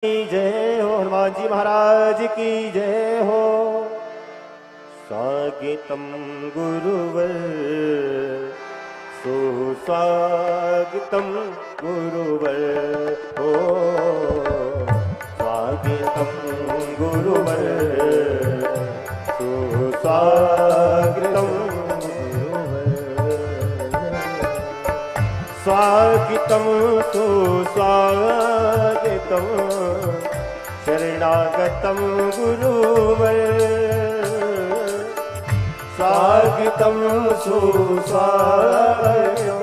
की जय हो, हनुमान जी महाराज की जय हो। स्वागतम गुरुवर सुस्वागतम गुरुवर हो, स्वागतम गुरुवर सुस्वागतम स्वागतम सुस्वागतम शरणागतम गुरुवर, स्वागतम सुस्वागतम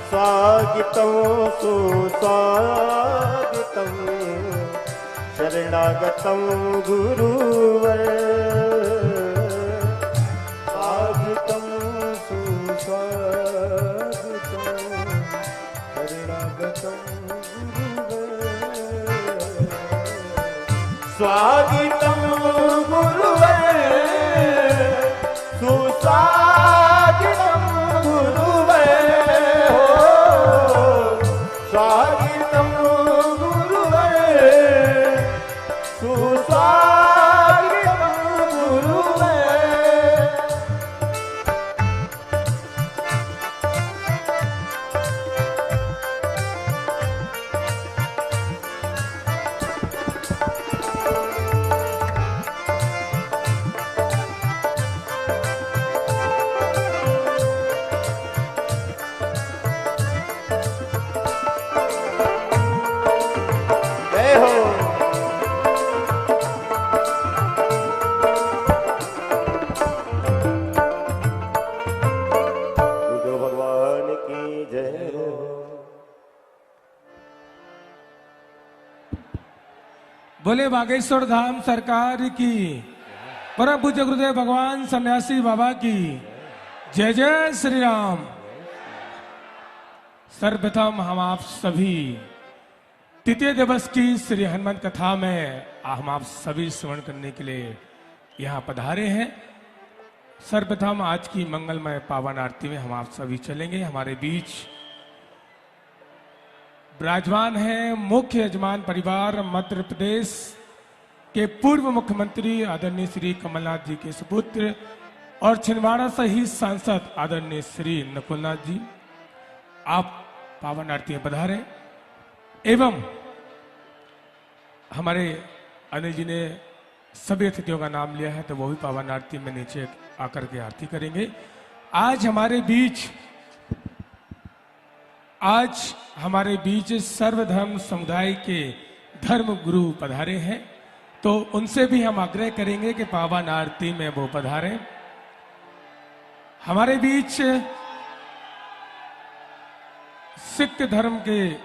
स्वागतम सुस्वागतम शरणागतम गुरुवर, स्वागतम सुस्वागतम शरणागतम गुरुवर, स्वागतम गुरुवर सुस्वागतम गुरुवर, स्वागतम गुरुवर सुस्वागतम गुरुवर। बोले बागेश्वर धाम सरकार की, परम पूज्य गुरुदेव भगवान सन्यासी बाबा की जय जय श्री राम। सर्वप्रथम हम आप सभी तृतीय दिवस की श्री हनुमान कथा में हम आप सभी श्रवण करने के लिए यहाँ पधारे हैं। सर्वप्रथम आज की मंगलमय पावन आरती में हम आप सभी चलेंगे। हमारे बीच विराजमान है मुख्य यजमान परिवार मध्य प्रदेश के पूर्व मुख्यमंत्री आदरणीय श्री कमलनाथ जी के सुपुत्र और छिंदवाड़ा सहित सांसद आदरणीय श्री नकुलनाथ जी। आप पावन आरती में पधारे। एवं हमारे अनिल जी ने सभी अतिथियों का नाम लिया है, तो वो भी पावन आरती में नीचे आकर के आरती करेंगे। आज हमारे बीच सर्वधर्म समुदाय के धर्म गुरु पधारे हैं, तो उनसे भी हम आग्रह करेंगे कि पावन आरती में वो पधारें। हमारे बीच सिख धर्म के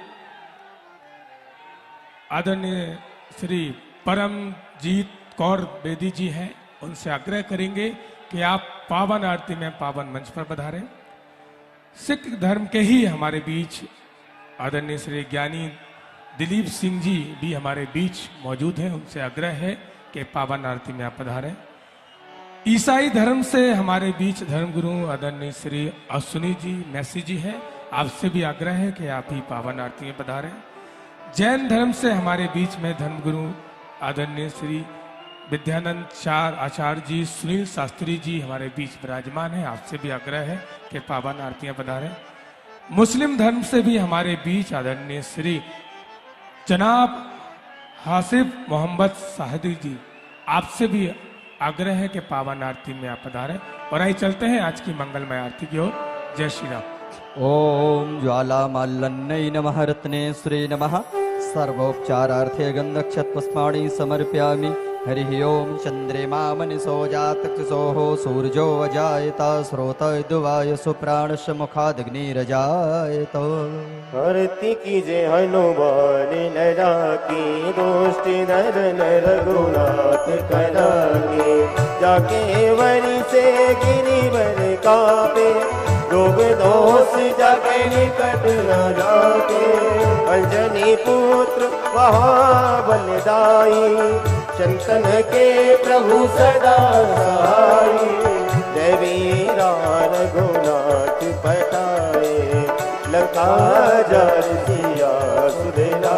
आदरणीय श्री परमजीत कौर बेदी जी हैं, उनसे आग्रह करेंगे कि आप पावन आरती में पावन मंच पर पधारें। सिख धर्म के ही हमारे बीच आदरणीय श्री ज्ञानी दिलीप सिंह जी भी हमारे बीच मौजूद हैं, उनसे आग्रह है कि पावन आरती में आप पधारें। ईसाई धर्म से हमारे बीच धर्मगुरु आदरणीय श्री अश्विनी जी मैसी जी हैं, आपसे भी आग्रह है कि आप ही पावन आरती में पधारें। जैन धर्म से हमारे बीच में धर्मगुरु आदरणीय श्री विद्यानंद आचार्य जी सुनील शास्त्री जी हमारे बीच विराजमान है, आपसे भी आग्रह है कि पावन आरतियां पधारें। मुस्लिम धर्म से भी हमारे बीच आदरणीय श्री जनाब हासिफ मोहम्मद साहिदी जी, आपसे भी आग्रह है कि पावन आरती में आप पधारें। और आइए चलते हैं आज की मंगलमय आरती की ओर। जय श्री राम। ओम ज्वालामाल्लन्नै नमः रत्नेश्वरे नमः। सर्वोपचारार्थे गन्धक्षतपुष्पाणि समर्पयामि। हरिः ओम चंद्रमा मनिषो जातकृशोः सूर्यो अजायत स्रोतद्वाय सुप्राणस्य मुखादग्निरजायत। आरती कीजे हनुमान लड़ा की, दोष्टि नर नर रघुनाथ करा के, जाके वरी से गिरिवर कापे, रोग दोष जाके निकट न जाके, अंजनी पुत्र महाबलदाई, चंदन के प्रभु सदा सहाय। जय वीरा रघुनाथ पठाई। लंका जारे सिया सुदेला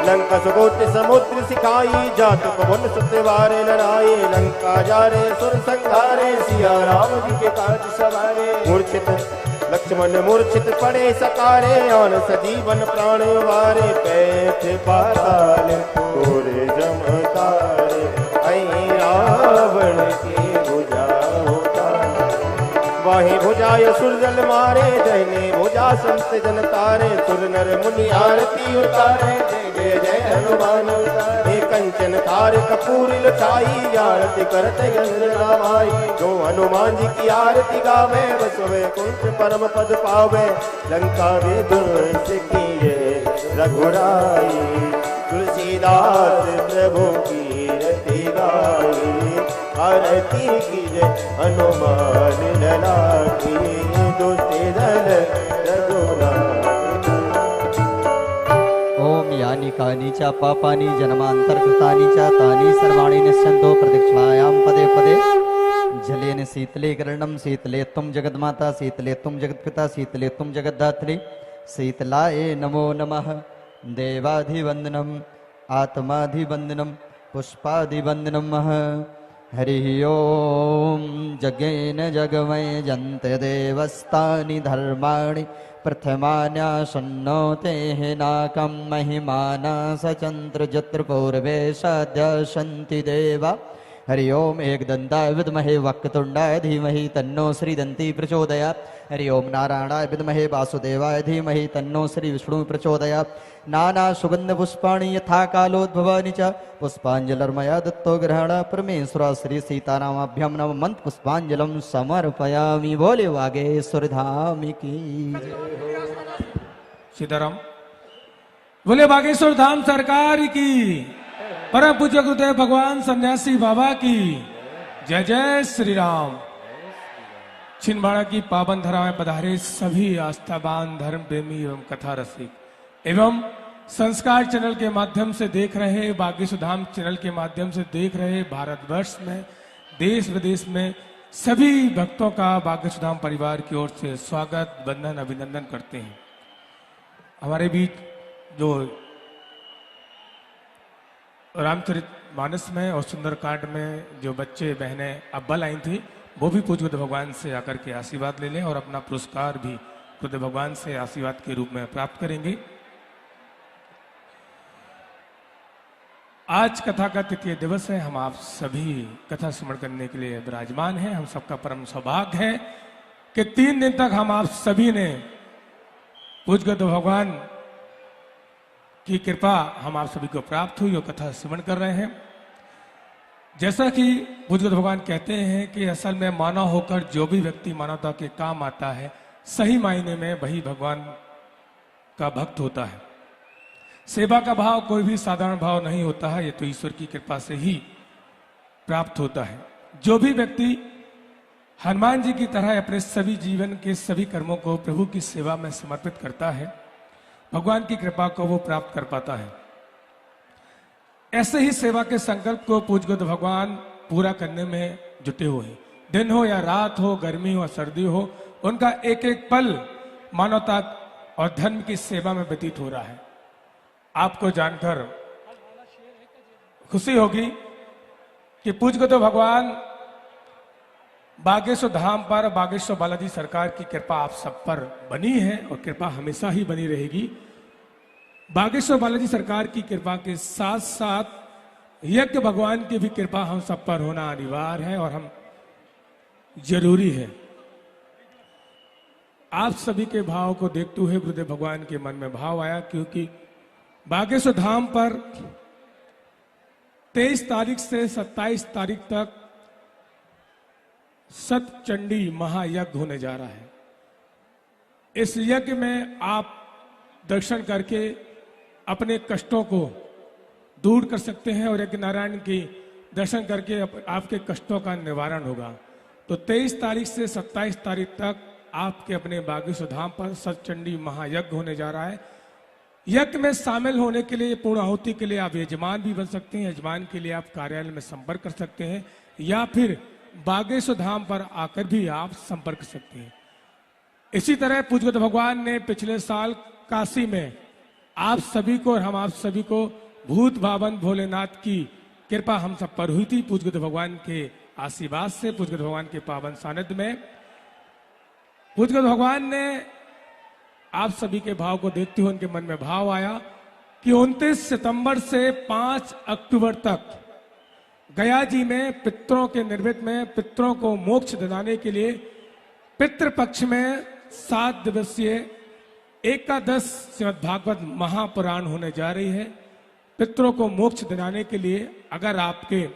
लंका सुगोट समुद्र सिखाई जात पवन सत्यवारे लड़ाई लंका जारे सुर संहारे सिया राम जी के काज सवारे मूर्छित लक्ष्मण मूर्छित पड़े सकारे और सजीवन प्राण वारे पैठ पाताल तोरे जमतारे ऐ रावण के भुजा वाहे भुजाय सुरजल मारे जयने भुजा संत जन तारे सुर नर मुनि आरती उतारे जय जय जय हनुमान उतारे कंचन थार कपूर लुटाई आरती करते गंगा माई जो हनुमान जी की आरती गावे बसवे कुंठ परम पद पावे लंका वे दुर्स किए रघुराई तुलसीदास प्रभु की रति गाई आरती की जय हनुमान लला की दुष्ट दल रघुनाथ ओम यानि कानि च पापानि जन्मान्तरकृतानि च तानि सर्वाणि नश्यन्तो प्रदक्षिणायां पदे पदे जलेन शीतले कर्णं शीतले त्वं जगन्माता शीतले त्वं जगत्पिता शीतले त्वं जगद्धात्री शीतलाय नमो नमः देवाधिवन्दनम् आत्माधिवन्दनं पुष्पाधिवन्दनं हरिः ओम जगेन जगमय जन्ते देवस्तानि धर्माणि प्रथमान्यासन्नोतेः नाकं महिमाना सचन्द्र जत्र पूर्वे सद्यसन्ति देवा हरि ओम एकदन्ताय विद्महे वक्रतुण्डाय धीमहि तन्नो श्रीदन्ती प्रचोदयात् हरि ओम नारायणाय विद्महे वासुदेवाय धीमहि तन्नो श्री विष्णु प्रचोदयात् नाना सुगंध पुष्पाणि यथा कालोद्भवानि च पुष्पाञ्जलिर्मया दत्तो ग्रहण परमेश्वर श्री सीतारामाभ्यां नमः मंत्र पुष्पाञ्जलिं समर्पयामि बोले वागेश्वर धाम की सीताराम बोले बागेश्वर धाम सरकार की परम पूज्य गुरुदेव भगवान सन्यासी बाबा की जय जय श्री राम। छिंदवाड़ा की पावन धरा में पधारे सभी आस्थावान धर्म प्रेमी एवं कथा रसिक एवं संस्कार चैनल के माध्यम से देख रहे बागेश्वर धाम चैनल के माध्यम से देख रहे भारतवर्ष में देश विदेश में सभी भक्तों का बागेश्वर धाम परिवार की ओर से स्वागत वंदन अभिनंदन करते हैं। हमारे बीच जो रामचरित मानस में और सुंदरकांड में जो बच्चे बहनें अव्वल आई थी वो भी पूज्य भगवान से आकर के आशीर्वाद ले लें और अपना पुरस्कार भी खुद भगवान से आशीर्वाद के रूप में प्राप्त करेंगे। आज कथा का तृतीय दिवस है। हम आप सभी कथा स्मरण करने के लिए विराजमान हैं। हम सबका परम सौभाग्य है कि 3 दिन तक हम आप सभी ने पूज्य भगवान की कृपा हम आप सभी को प्राप्त हुई और कथा स्मरण कर रहे हैं। जैसा कि पूज्य भगवान कहते हैं कि असल में मानव होकर जो भी व्यक्ति मानवता के काम आता है सही मायने में वही भगवान का भक्त होता है। सेवा का भाव कोई भी साधारण भाव नहीं होता है, ये तो ईश्वर की कृपा से ही प्राप्त होता है। जो भी व्यक्ति हनुमान जी की तरह अपने सभी जीवन के सभी कर्मों को प्रभु की सेवा में समर्पित करता है भगवान की कृपा को वो प्राप्त कर पाता है। ऐसे ही सेवा के संकल्प को पूज्य भगवान पूरा करने में जुटे हुए हैं। दिन हो या रात हो, गर्मी हो या सर्दी हो, उनका एक एक पल मानवता और धर्म की सेवा में व्यतीत हो रहा है। आपको जानकर खुशी होगी कि पूज्य भगवान बागेश्वर धाम पर बागेश्वर बालाजी सरकार की कृपा आप सब पर बनी है और कृपा हमेशा ही बनी रहेगी। बागेश्वर बालाजी सरकार की कृपा के साथ साथ यज्ञ भगवान की भी कृपा हम सब पर होना अनिवार्य है और हम जरूरी है। आप सभी के भाव को देखते हुए गुरुदेव भगवान के मन में भाव आया, क्योंकि बागेश्वर धाम पर 23 तारीख से 27 तारीख तक सतचंडी महायज्ञ होने जा रहा है। इस यज्ञ में आप दर्शन करके अपने कष्टों को दूर कर सकते हैं और यज्ञ नारायण की दर्शन करके आपके कष्टों का निवारण होगा। तो 23 तारीख से 27 तारीख तक आपके अपने बागेश्वर धाम पर सतचंडी महायज्ञ होने जा रहा है। यज्ञ में शामिल होने के लिए, पूर्ण आहुति के लिए आप यजमान भी बन सकते हैं। यजमान के लिए आप कार्यालय में संपर्क कर सकते हैं या फिर बागेश्वर धाम पर आकर भी आप संपर्क कर सकते हैं। इसी तरह पूज्यगत भगवान ने पिछले साल काशी में आप सभी को और हम आप सभी को भूत भावन भोलेनाथ की कृपा हम सब पर हुई थी। पूज्यगत भगवान के आशीर्वाद से, पूज्यगत भगवान के पावन सानिध्य में पूज्यगत भगवान ने आप सभी के भाव को देखते हुए उनके मन में भाव आया कि 29 सितंबर से 5 अक्टूबर तक गया जी में पितरों के निर्मित में पितरों को मोक्ष दिलाने के लिए पितृपक्ष में 7 दिवसीय एकादश श्रीमद् भागवत महापुराण होने जा रही है। पितरों को मोक्ष दिलाने के लिए अगर आपके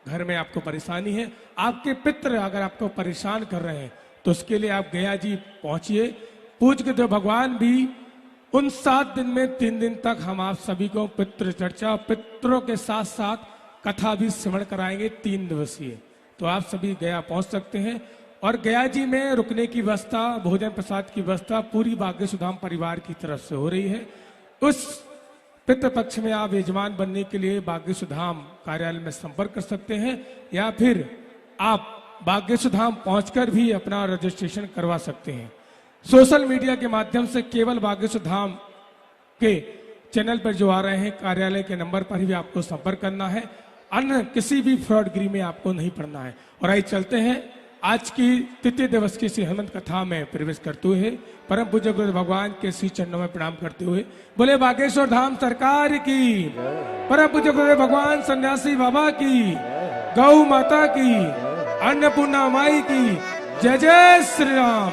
घर में आपको परेशानी है, आपके पितृ अगर आपको परेशान कर रहे हैं, तो उसके लिए आप गया जी पहुंचिए। पूज्य भगवान भी उन 7 दिन में 3 दिन तक हम आप सभी को पितृ चर्चा, पितरों के साथ साथ कथा भी श्रवण कराएंगे 3 दिवसीय। तो आप सभी गया पहुंच सकते हैं और गया जी में रुकने की व्यवस्था, भोजन प्रसाद की व्यवस्था पूरी बागेश्वर धाम परिवार की तरफ से हो रही है। उस पितृपक्ष में आप यजमान बनने के लिए बागेश्वर धाम कार्यालय में संपर्क कर सकते हैं या फिर आप बागेश्वर धाम पहुंचकर भी अपना रजिस्ट्रेशन करवा सकते हैं। सोशल मीडिया के माध्यम से केवल बागेश्वर धाम के चैनल पर जो आ रहे हैं कार्यालय के नंबर पर ही आपको संपर्क करना है, अन्य किसी भी फ्रॉडगिरी में आपको नहीं पड़ना है। और आइए चलते हैं आज की तृतीय दिवस की श्री हनुमंत कथा में प्रवेश करते हुए परम पूज्य गुरु भगवान के श्री चरणों में प्रणाम करते हुए बोले बागेश्वर धाम सरकार की, परम पूज्य गुरु भगवान सन्यासी बाबा की, गौ माता की, अन्नपूर्णा माई की, जय जय श्री राम।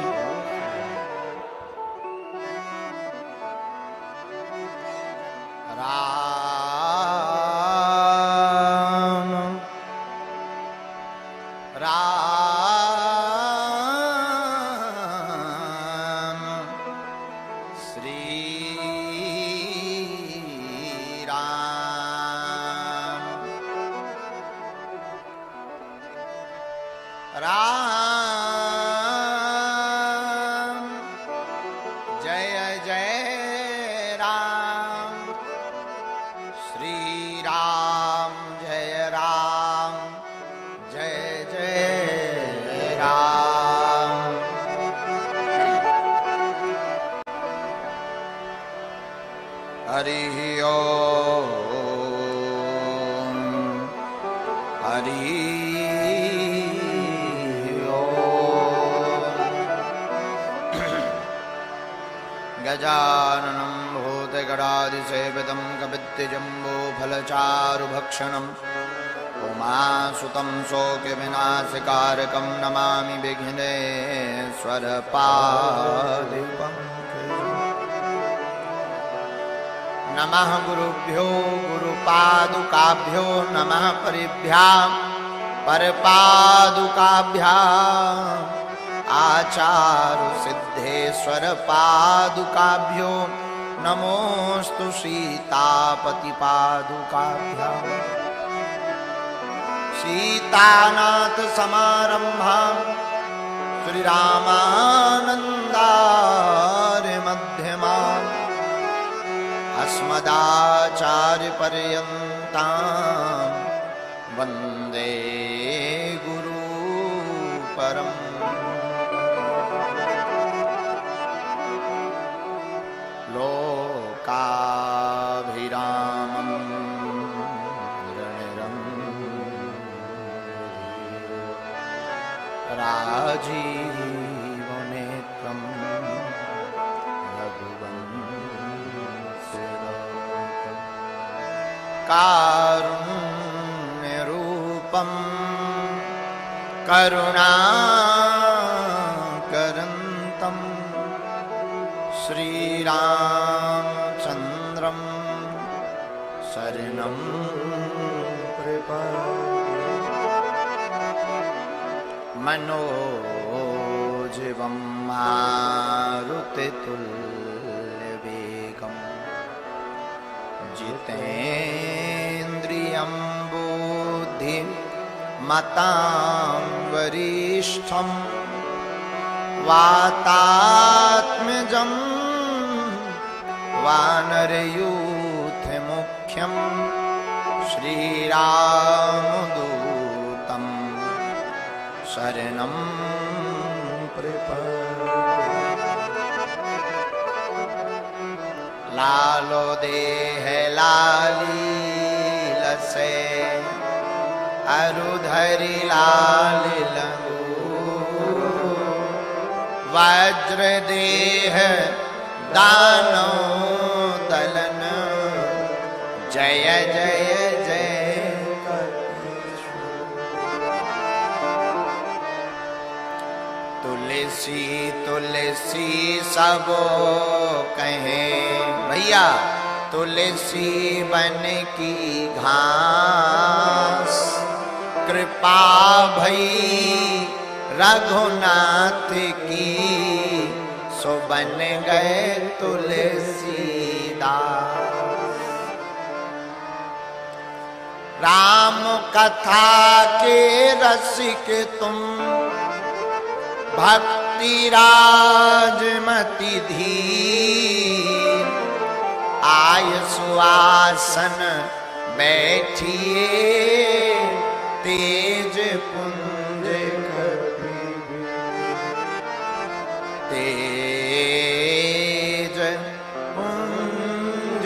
गजाननं भूतगणादिसेवितं कपित्तजम्बूफलचारुभक्षणम् उमासुतं शोकविनाशकारकं नमामि विघ्नेश्वरपादिपम्। नमः गुरुभ्यो गुरुपादुकाभ्यो नमः परिभ्यां परपादुकाभ्याम् आचार्य सिद्धेश्वर पादुकाभ्यो नमोस्तु सीतापति पादुकाभ्याम्। सीतानाथ समारंभां श्री रामानंदार्य मध्यमाम् अस्मदाचार्य पर्यन्तां वन्दे गुरु परम्। लोकाभिरामं राजीवनेत्रं रघुवंशनाथं कारुण्यरूपं करुणाकरन्तं श्रीरामचन्द्रं शरणं प्रपद्ये। मनोजीवं मारुतितुल्यवेगं जितेन्द्रियं बुद्धिमतां वरिष्ठं वातात्मजं वानरयूथमुख्यं श्रीरामदूतं शरणं प्रपद्ये। लालो देह लाली लसे अरुधरि लाल लंगू वज्र देह दानो दलन जय जय जय तुलसी तुलसी सबो कहे भैया तुलसी बन की घास कृपा भई रघुनाथ की सो बन गए तुलसीदास। राम कथा के रसिक तुम भक्ति राजमति धीर आय सुआसन बैठिए तेज पुंज तेज पुंज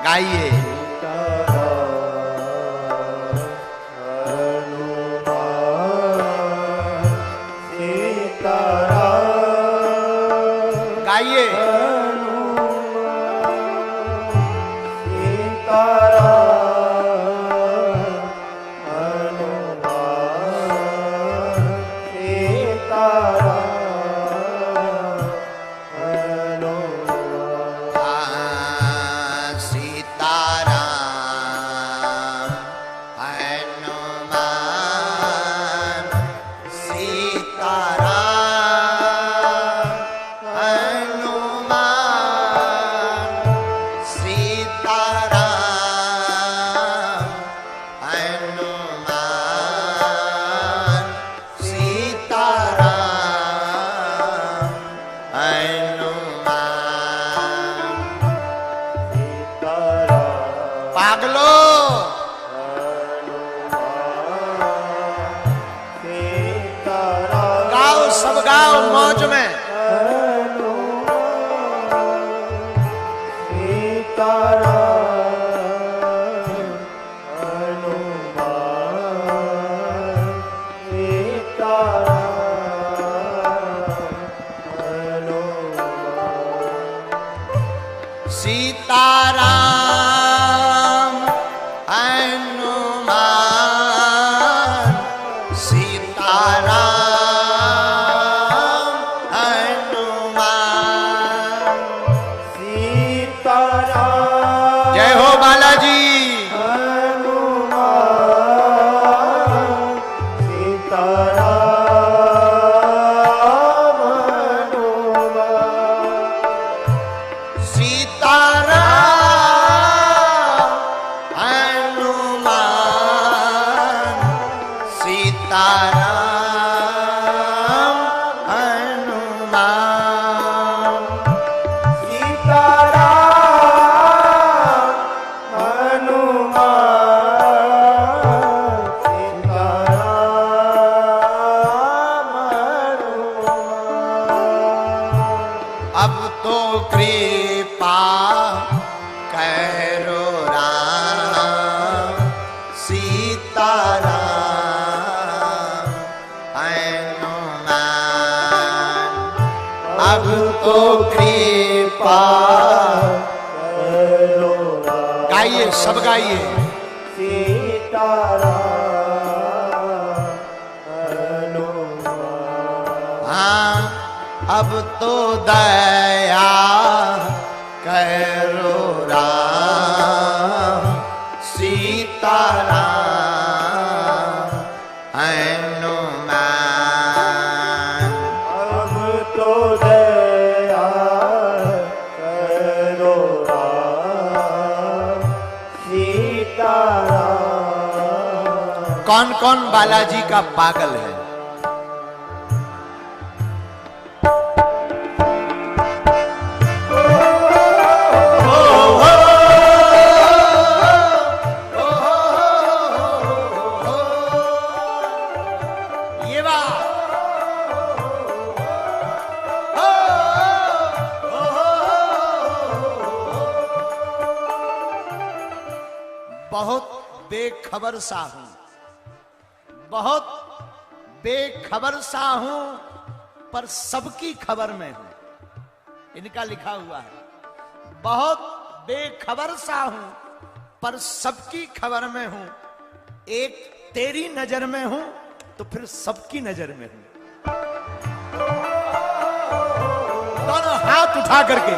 गाइए। गाइए। मौज में सीताराम हनुमान सीताराम हनुमान सीताराम। जय हो बालाजी। सीताराम अब तो कृपा करो गाइए, सब गाइए। सीताराम हनुमान। हाँ, अब तो दया करो राम सीताराम हनुमान। अब तो दया करो राम सीताराम। कौन कौन बालाजी का पागल है? ये बात बहुत बेखबर सा हूं, बहुत बेखबर सा हूं, पर सबकी खबर में हूं। इनका लिखा हुआ है, बहुत बेखबर सा हूं पर सबकी खबर में हूं। एक तेरी नजर में हूं तो फिर सबकी नजर में हूं। दोनों हाथ उठा करके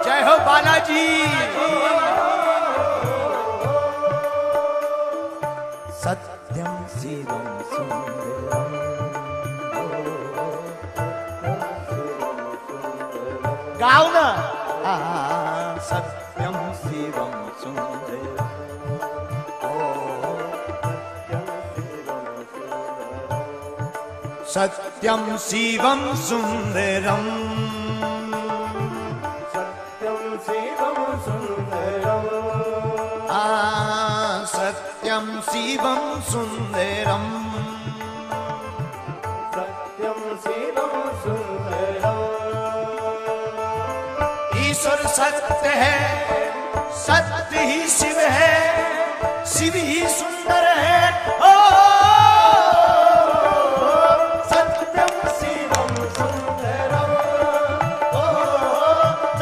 जय हो बालाजी। सत्यम शिवम सुंदरम, गाओ ना। सत्यम शिवम सुंदरम, सत्यम शिवम सुंदरम, सत्यम शिवम सुंदरम। सत्यम शिवम सुंदरम, सत्यम शिवम सुंदरम। ईश्वर सत्य है, सत्य ही शिव है, शिव ही सुंदर है। ओ सत्यम शिवम सुंदरम। ओ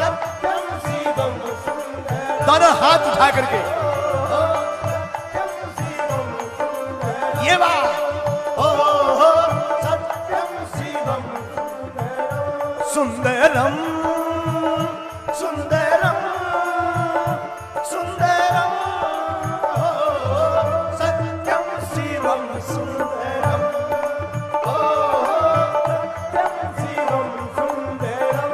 सत्यम शिवम सुंदरम। दोनों हाथ उठा करके ये बात। ओ सत्यम शिवम सुंदरम सुंदरम सुंदरम, सत्यम शिवम सुंदरम, सत्यम शिवम सुंदरम।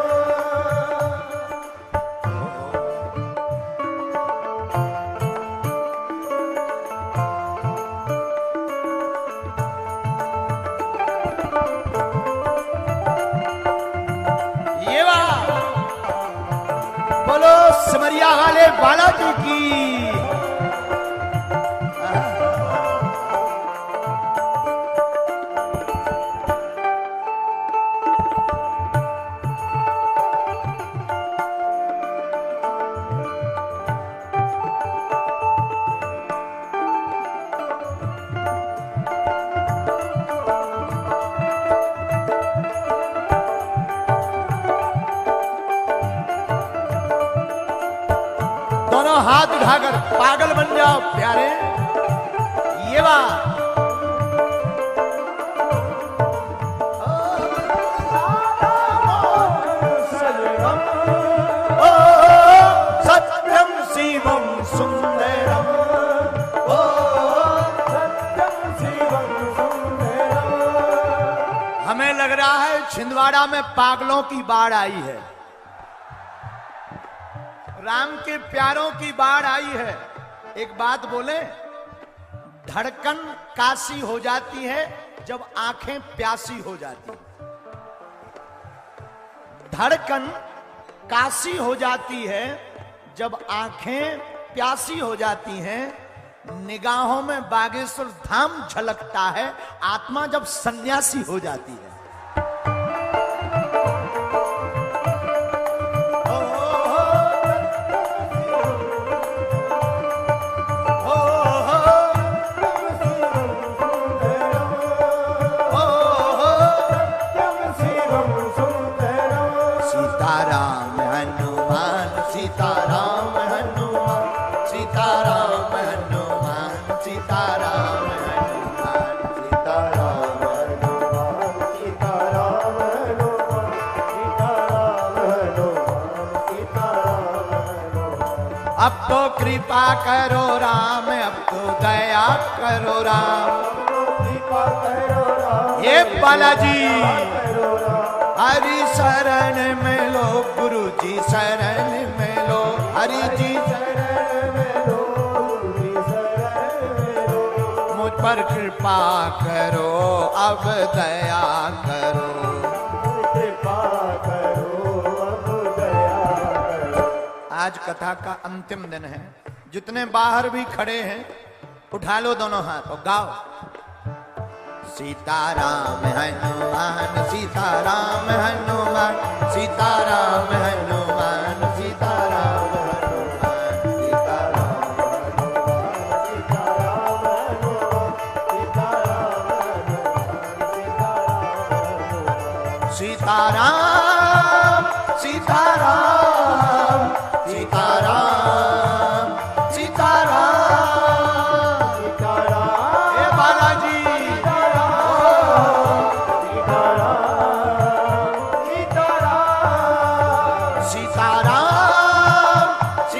ये बात। बोलो सिमरिया वाले बालाजी की। दोनों हाथ उठाकर पागल बन जाओ प्यारे। ये बात। ओ सत्यम शिवम सुंदरम, ओ सत्यम शिवम सुंदरम। हमें लग रहा है छिंदवाड़ा में पागलों की बाढ़ आई है, राम के प्यारों की बाढ़ आई है। एक बात बोले, धड़कन काशी हो जाती है जब आंखें प्यासी हो जाती है। धड़कन काशी हो जाती है जब आंखें प्यासी हो जाती हैं। निगाहों में बागेश्वर धाम झलकता है, आत्मा जब सन्यासी हो जाती है। ओ सीताराम हनुमान, सीताराम हनुमान, सीताराम हनुमान, सीताराम हनुमान, सीताराम हनुमान, सीताराम हनुमान, सीताराम हनुमान। अब तो कृपा करो राम, अब तो दया करो राम, कृपा करो राम, ये बालाजी करो राम। हरि शरण में लो, गुरु जी शरण में लो, हरि जी शरण में लो, गुरु शरण में लो। मुझ पर कृपा करो, अब दया करो। कृपा करो, अब दया करो। आज कथा का अंतिम दिन है। जितने बाहर भी खड़े हैं उठा लो दोनों हाथ और गाओ। सीताराम हनुमान, सीताराम हनुमान, सीताराम हनुमान, सीताराम हनुमान, सीताराम हनुमान, सीताराम हनुमान, सीताराम हनुमान, सीताराम हनुमान। सीताराम सीताराम सीताराम सीताराम सीताराम, हे बालाजी सीताराम, सीताराम सीताराम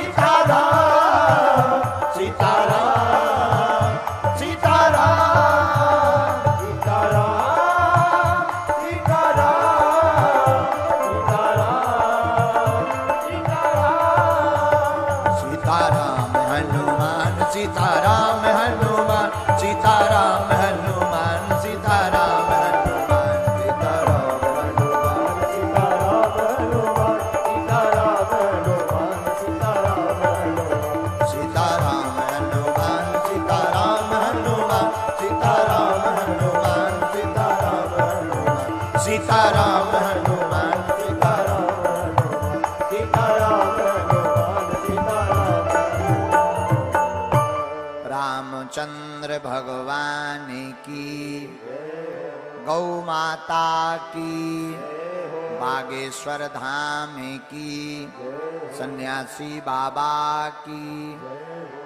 सीताराम सीताराम सीताराम, सीताराम, सीताराम हनुमान, सीताराम हनुमान, सीताराम हनुमान, सीताराम हनुमान, सीताराम हनुमान, सीताराम हनुमान, सीताराम हनुमान, सीताराम हनुमान। सीताराम हनुमान, सीताराम हनुमान, सीताराम हनुमान, सीताराम हनुमान, सीताराम हनुमान, सीताराम हनुमान, सीताराम हनुमान, सीताराम हनुमान। रामचंद्र भगवान की, गौ माता की, बागेश्वर धाम की, सन्यासी बाबा की,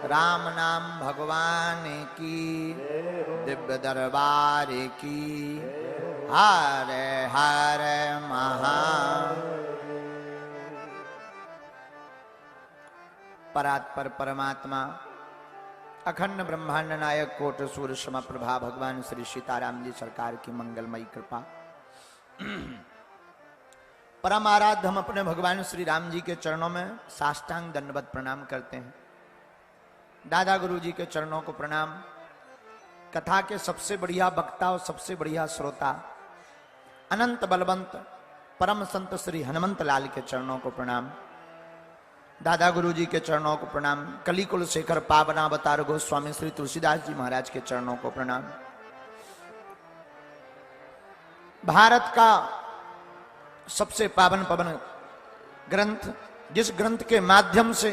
राम नाम भगवान की, दिव्य दरबार की, हर हर महा। परात्पर परमात्मा अखंड ब्रह्मांड नायक कोट सूर्य सम प्रभा भगवान श्री सीताराम जी सरकार की मंगलमयी कृपा। परम आराध्य हम अपने भगवान श्री राम जी के चरणों में साष्टांग दंडवत प्रणाम करते हैं। दादा गुरु जी के चरणों को प्रणाम। कथा के सबसे बढ़िया वक्ता और सबसे बढ़िया श्रोता अनंत बलवंत परम संत श्री हनुमंत लाल के चरणों को प्रणाम। दादा गुरु जी के चरणों को प्रणाम। कलिकुल शेखर पावनावतार गोस्वामी श्री तुलसीदास जी महाराज के चरणों को प्रणाम। भारत का सबसे पावन पवन ग्रंथ, जिस ग्रंथ के माध्यम से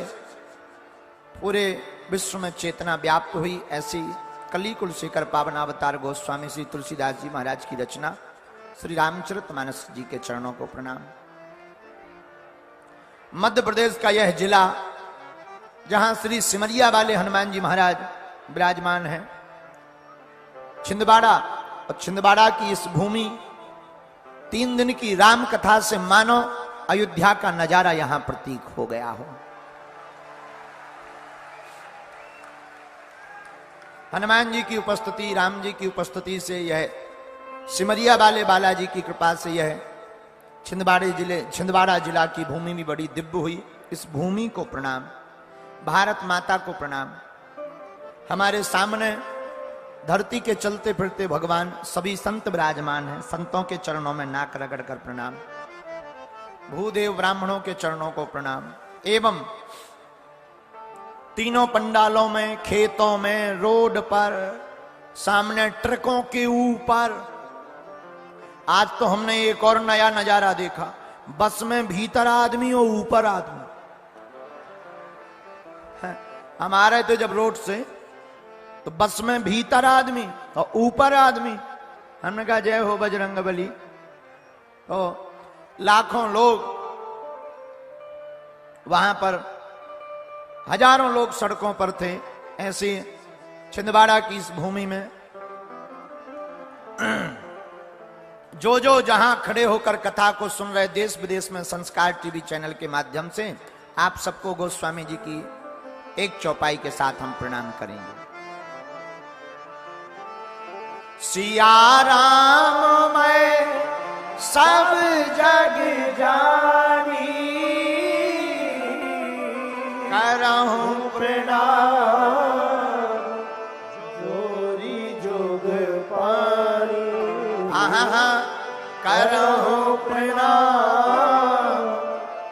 पूरे विश्व में चेतना व्याप्त हुई, ऐसी कलिकुल शेखर पावनावतार गोस्वामी श्री तुलसीदास जी महाराज की रचना श्री रामचरितमानस जी के चरणों को प्रणाम। मध्य प्रदेश का यह जिला जहां श्री सिमरिया वाले हनुमान जी महाराज विराजमान हैं, छिंदवाड़ा, और छिंदवाड़ा की इस भूमि 3 दिन की राम कथा से मानो अयोध्या का नजारा यहां प्रतीक हो गया हो। हनुमान जी की उपस्थिति, राम जी की उपस्थिति से यह सिमरिया वाले बालाजी की कृपा से यह छिंदवाड़ा जिला की भूमि भी बड़ी दिव्य हुई। इस भूमि को प्रणाम, भारत माता को प्रणाम। हमारे सामने धरती के चलते फिरते भगवान सभी संत विराजमान हैं। संतों के चरणों में नाक रगड़ कर प्रणाम। भूदेव ब्राह्मणों के चरणों को प्रणाम। एवं तीनों पंडालों में, खेतों में, रोड पर, सामने ट्रकों के ऊपर आज तो हमने एक और नया नजारा देखा। बस में भीतर आदमी और ऊपर आदमी। हम आ रहे थे जब रोड से, तो बस में भीतर आदमी और ऊपर आदमी। हमने कहा जय हो बजरंगबली। तो लाखों लोग वहां पर हजारों लोग सड़कों पर थे। ऐसे छिंदवाड़ा की इस भूमि में जो जो जहां खड़े होकर कथा को सुन रहे, देश विदेश में संस्कार टीवी चैनल के माध्यम से आप सबको गोस्वामी जी की एक चौपाई के साथ हम प्रणाम करेंगे। सिया राम मैं सब जग जानी, करहूं प्रणाम जोरी जोग पानी। करहूं प्रणाम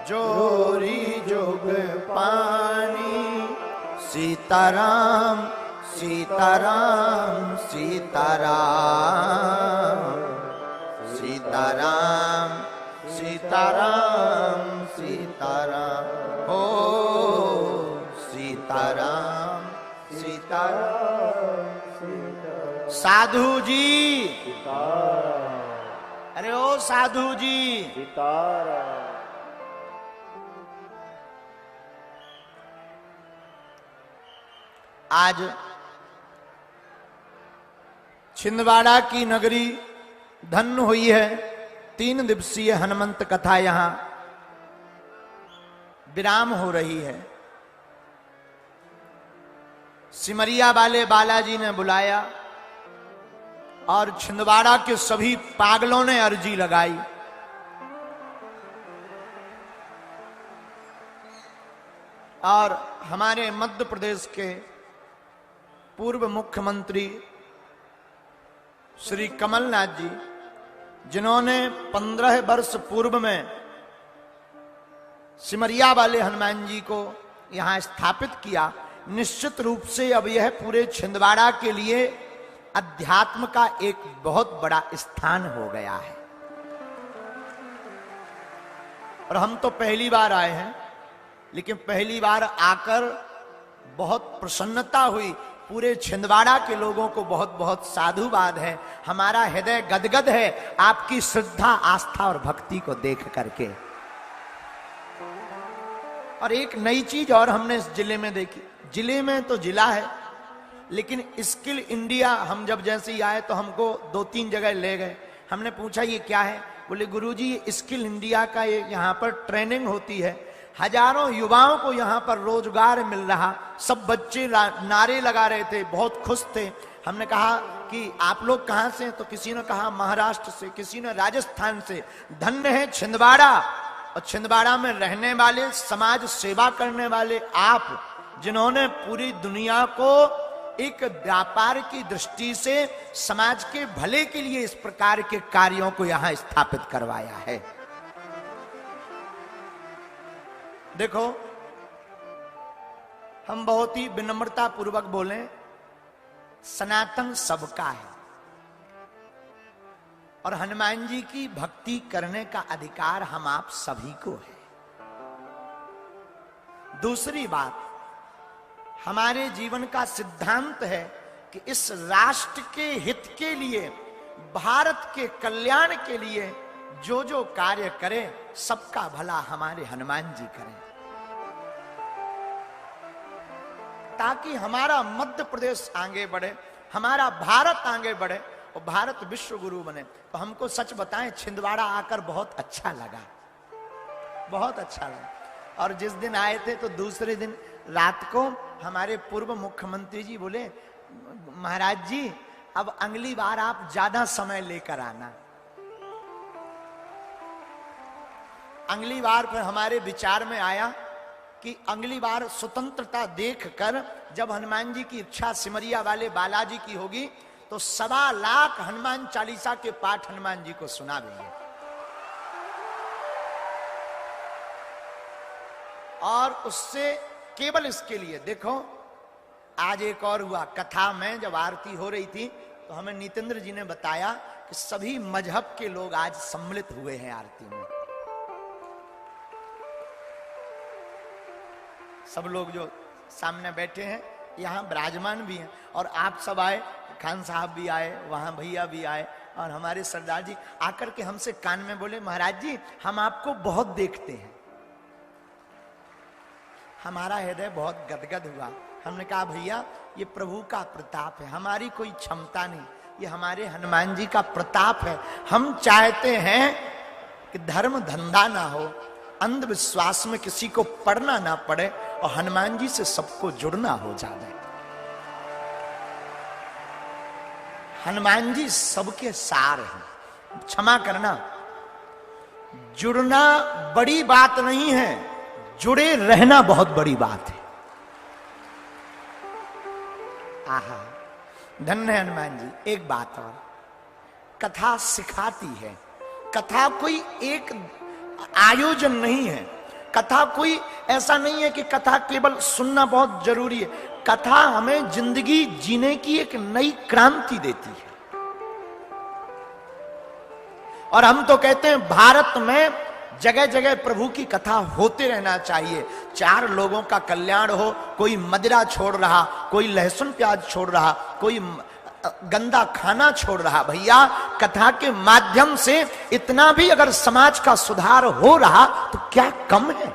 जोरी जोग पानी। सीताराम सीताराम सीताराम सीताराम सीताराम सीताराम हो सीताराम सीताराम सीताराम। साधु जी अरे ओ साधु जी आज छिंदवाड़ा की नगरी धन्य हुई है। 3 दिवसीय हनुमंत कथा यहां विराम हो रही है। सिमरिया वाले बालाजी ने बुलाया और छिंदवाड़ा के सभी पागलों ने अर्जी लगाई। और हमारे मध्य प्रदेश के पूर्व मुख्यमंत्री श्री कमलनाथ जी, जिन्होंने 15 वर्ष पूर्व में सिमरिया वाले हनुमान जी को यहां स्थापित किया, निश्चित रूप से अब यह पूरे छिंदवाड़ा के लिए अध्यात्म का एक बहुत बड़ा स्थान हो गया है। और हम तो पहली बार आए हैं, लेकिन पहली बार आकर बहुत प्रसन्नता हुई। पूरे छिंदवाड़ा के लोगों को बहुत बहुत साधुवाद है। हमारा हृदय गदगद है आपकी श्रद्धा, आस्था और भक्ति को देख करके। और एक नई चीज और हमने इस जिले में देखी। जिले में तो जिला है, लेकिन स्किल इंडिया हम जब जैसे ही आए तो हमको 2-3 जगह ले गए। हमने पूछा ये क्या है? बोले गुरुजी ये स्किल इंडिया का ये यहाँ पर ट्रेनिंग होती है। हजारों युवाओं को यहाँ पर रोजगार मिल रहा। सब बच्चे नारे लगा रहे थे, बहुत खुश थे। हमने कहा कि आप लोग कहाँ से? तो किसी ने कहा महाराष्ट्र से, किसी ने राजस्थान से। धन्य है छिंदवाड़ा, और छिंदवाड़ा में रहने वाले, समाज सेवा करने वाले आप, जिन्होंने पूरी दुनिया को एक व्यापार की दृष्टि से समाज के भले के लिए इस प्रकार के कार्यों को यहां स्थापित करवाया है। देखो, हम बहुत ही विनम्रता पूर्वक बोलें, सनातन सबका है और हनुमान जी की भक्ति करने का अधिकार हम आप सभी को है। दूसरी बात, हमारे जीवन का सिद्धांत है कि इस राष्ट्र के हित के लिए, भारत के कल्याण के लिए जो जो कार्य करें, सबका भला हमारे हनुमान जी करें, ताकि हमारा मध्य प्रदेश आगे बढ़े, हमारा भारत आगे बढ़े और भारत विश्व गुरु बने। तो हमको सच बताएं, छिंदवाड़ा आकर बहुत अच्छा लगा, बहुत अच्छा लगा। और जिस दिन आए थे तो दूसरे दिन रात को हमारे पूर्व मुख्यमंत्री जी बोले, महाराज जी अब अगली बार आप ज्यादा समय लेकर आना। अगली बार फिर हमारे विचार में आया कि अगली बार स्वतंत्रता देखकर जब हनुमान जी की इच्छा सिमरिया वाले बालाजी की होगी तो 1.25 लाख हनुमान चालीसा के पाठ हनुमान जी को सुना देंगे। और उससे केवल इसके लिए, देखो आज एक और हुआ, कथा में जब आरती हो रही थी तो हमें नितेंद्र जी ने बताया कि सभी मजहब के लोग आज सम्मिलित हुए हैं आरती में। सब लोग जो सामने बैठे हैं यहाँ विराजमान भी हैं, और आप सब आए, खान साहब भी आए, वहां भैया भी आए, और हमारे सरदार जी आकर के हमसे कान में बोले, महाराज जी हम आपको बहुत देखते हैं, हमारा हृदय बहुत गदगद हुआ। हमने कहा भैया ये प्रभु का प्रताप है, हमारी कोई क्षमता नहीं, ये हमारे हनुमान जी का प्रताप है। हम चाहते हैं कि धर्म धंधा ना हो, अंधविश्वास में किसी को पढ़ना ना पड़े और हनुमान जी से सबको जुड़ना हो जाए। हनुमान जी सबके सार हैं। क्षमा करना, जुड़ना बड़ी बात नहीं है, जुड़े रहना बहुत बड़ी बात है। आहा, धन्य है हनुमान जी। एक बात और, कथा सिखाती है। कथा कोई एक आयोजन नहीं है, कथा कोई ऐसा नहीं है कि कथा केवल सुनना बहुत जरूरी है। कथा हमें जिंदगी जीने की एक नई क्रांति देती है। और हम तो कहते हैं भारत में जगह जगह प्रभु की कथा होते रहना चाहिए। चार लोगों का कल्याण हो, कोई मदिरा छोड़ रहा, कोई लहसुन प्याज छोड़ रहा, कोई गंदा खाना छोड़ रहा। भैया कथा के माध्यम से इतना भी अगर समाज का सुधार हो रहा तो क्या कम है।